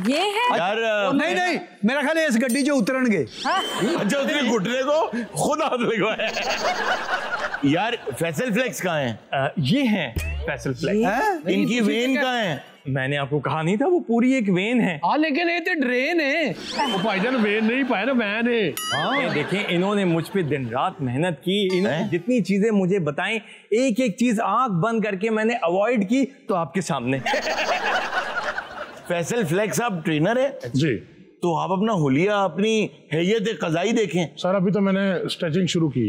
ये है यार नहीं, मेरा ख्याल है इस गड्डी जो उतरनगे। अच्छा, उसने घुटने को खुद हाथ लगवाया। यार फैसल फ्लेक्स कहाँ है? ये हैं फैसल फ्लेक्स। इनकी वेन कहाँ है? मैंने आपको कहा नहीं था, वो पूरी एक वेन है। हाँ लेकिन ये तो ड्रेन है। वो भाईजान वेन नहीं पाया ना, वैन है। हाँ देखें, इन्होंने मुझ पे दिन रात मेहनत की, इन्होंने जितनी चीजें मुझे बताएं, एक एक चीज आंख बंद करके मैंने अवॉइड की, तो आपके सामने। फैसल फ्लेक्स आप ट्रेनर है जी, तो आप अपना हुलिया, अपनी हैयत क़ज़ाई देखें। सर अभी तो मैंने स्ट्रेचिंग शुरू की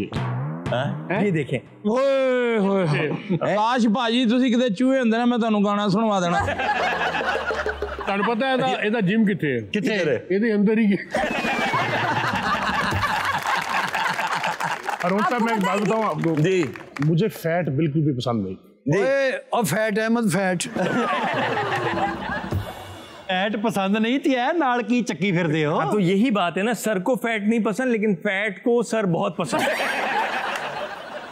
है। ये देखें। ओए होए काश भाजी तुसी किते चूहे ਹੁੰਦੇ ना, मैं ਤੁਹਾਨੂੰ गाना सुनवा देना। ਤੁਹਾਨੂੰ ਪਤਾ ਹੈ ਇਹਦਾ ਜਿਮ ਕਿੱਥੇ ਹੈ? किथे है? ਇਹਦੇ अंदर ही। और उनका मैं एक बात बताऊं आपको जी, मुझे फैट बिल्कुल भी पसंद नहीं। और फैट अहमद फैट फैट पसंद नहीं थी है, नाल की चक्की फिरदे हो। तो यही बात है ना, सर को फैट नहीं पसंद, लेकिन फैट को सर बहुत पसंद है।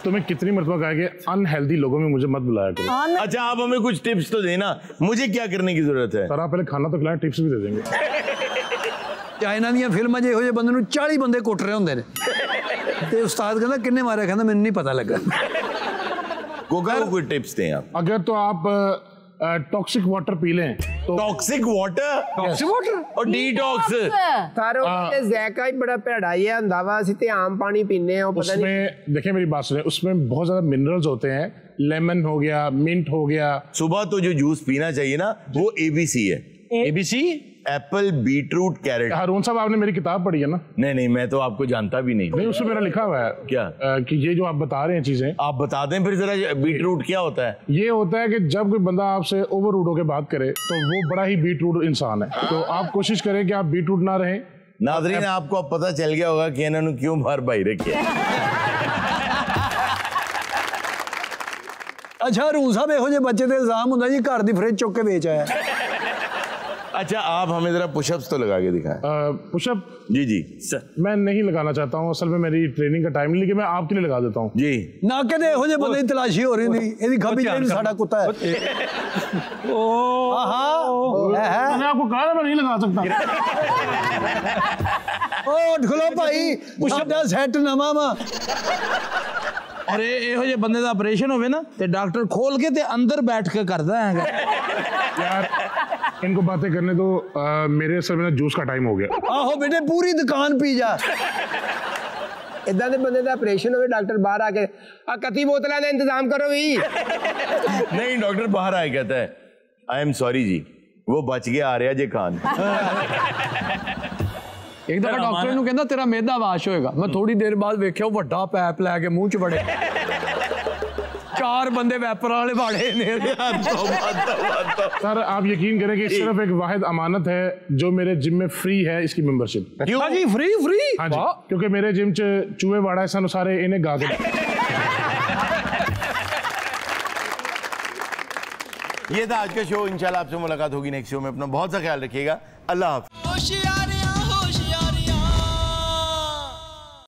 तो मैं कितनी मरतबा कहा कि अनहेल्दी लोगों में मुझे मत बुलाया करो। अच्छा आप हमें कुछ टिप्स तो देना, मुझे क्या करने की जरूरत है? सर आप पहले खाना तो खिलाएं, टिप्स भी दे देंगे। चाइना दी फिल्मां जो ਜਿਹੇ ਬੰਦੇ ਨੂੰ 40 ਬੰਦੇ ਕੁੱਟ ਰਹੇ ਹੁੰਦੇ ਨੇ ਤੇ ਉਸਤਾਦ ਕਹਿੰਦਾ ਕਿੰਨੇ ਮਾਰਿਆ, ਕਹਿੰਦਾ ਮੈਨੂੰ नहीं पता लगा। कोई टिप्स दें आप। अगर तो आप टॉक्सिक वाटर पी लें तो टॉक्सिक वाटर और डिटॉक्स सारो ते ज़ायका ही बड़ा भैड़ा ही हुंदा वा असि ते आम पानी पीने हैं पता नहीं। उसमें देखिए मेरी बात सुनिए, उसमें बहुत ज्यादा मिनरल्स होते हैं, लेमन हो गया, मिंट हो गया। सुबह तो जो जूस पीना चाहिए ना वो ABC है। ABC apple, beetroot, carrot. Haroon साहब आपने मेरी किताब पढ़ी है ना? नहीं, मैं तो आपको जानता भी नहीं। नहीं, उसमें मेरा लिखा हुआ है क्या कि ये जो आप बता रहे हैं चीजें, आप बता दें फिर जरा। बीटरूट क्या होता है? ये होता है कि जब कोई बंदा आपसे ओवर रूड होकर बात करे तो वो बड़ा ही बीटरूट इंसान है, तो आप कोशिश करें कि आप बीटरूट ना रहें। नाज़रीन, आपको अब पता चल गया होगा कि इन्होंने क्यों बाहर बाहर किया। अच्छा रून साहब, ਇਹੋ ਜਿਹੇ ਬੱਚੇ ਤੇ ਇਲਜ਼ਾਮ ਹੁੰਦਾ ਜੀ ਘਰ ਦੀ ਫ੍ਰਿਜ ਚੁੱਕ ਕੇ ਵੇਚ ਆਇਆ। अच्छा, आप हमें जरा पुशअप्स तो लगा के दिखाएं। पुशअप? जी सर, मैं नहीं लगाना चाहता हूँ, असल में मेरी ट्रेनिंग का टाइम नहीं, लेकिन मैं आपके लिए लगा देता हूँ। जी ना कहते ਇਹੋ ਜਿਹੇ ਬੰਦੇ ਦੀ ਤਲਾਸ਼ੀ ਹੋ ਰਹੀ ਨਹੀਂ, ਇਹਦੀ ਖੱਬੀ ਜਿਹੜੀ ਸਾਡਾ ਕੁੱਤਾ ਹੈ। मैंने आपको कहा था मैं नहीं लगा सकता। उठ खलो भाई, साडा सेट नवा वा। और ਇਹੋ ਜਿਹੇ ਬੰਦੇ ਦਾ ਆਪਰੇਸ਼ਨ ਹੋਵੇ ਨਾ ਤੇ ਡਾਕਟਰ खोल के ते अंदर बैठ के करता है। यार इनको बातें करने तो मेरे असल में जूस का टाइम हो गया। आहो बेटे, पूरी दुकान पी जा। इदां दे बंदे दा ऑपरेशन होवे, डॉक्टर बाहर आके आ कति बोतलां दा इंतजाम करो भी। नहीं, डॉक्टर बाहर आए कहता है आई एम सॉरी जी, वो बच गया आ रहा जे खान। एक दफा डॉक्टर ਨੂੰ ਕਹਿੰਦਾ ਤੇਰਾ ਮਿਹਦਾ ਵਾਸ਼ ਹੋਏਗਾ, मैं थोड़ी देर बाद ਵੇਖਿਆ ਉਹ ਵੱਡਾ ਪੈਪ ਲੈ ਕੇ ਮੂੰਹ 'ਚ ਵੜੇ। 4 बंदे वैपर वाले बाड़े ने। सर आप यकीन करें कि सिर्फ एक वाहिद अमानत है जो मेरे जिम में फ्री है, इसकी मेंबरशिप। क्यों जी? फ्री? हाँ जी, क्योंकि मेरे जिम च चूहे वाड़ा है, सन सारे इन्हें गा के। ये था आज का शो। इंशाल्लाह आपसे मुलाकात होगी नेक्स्ट शो में। अपना बहुत सा ख्याल रखिएगा। अल्लाह हाफ़िज़।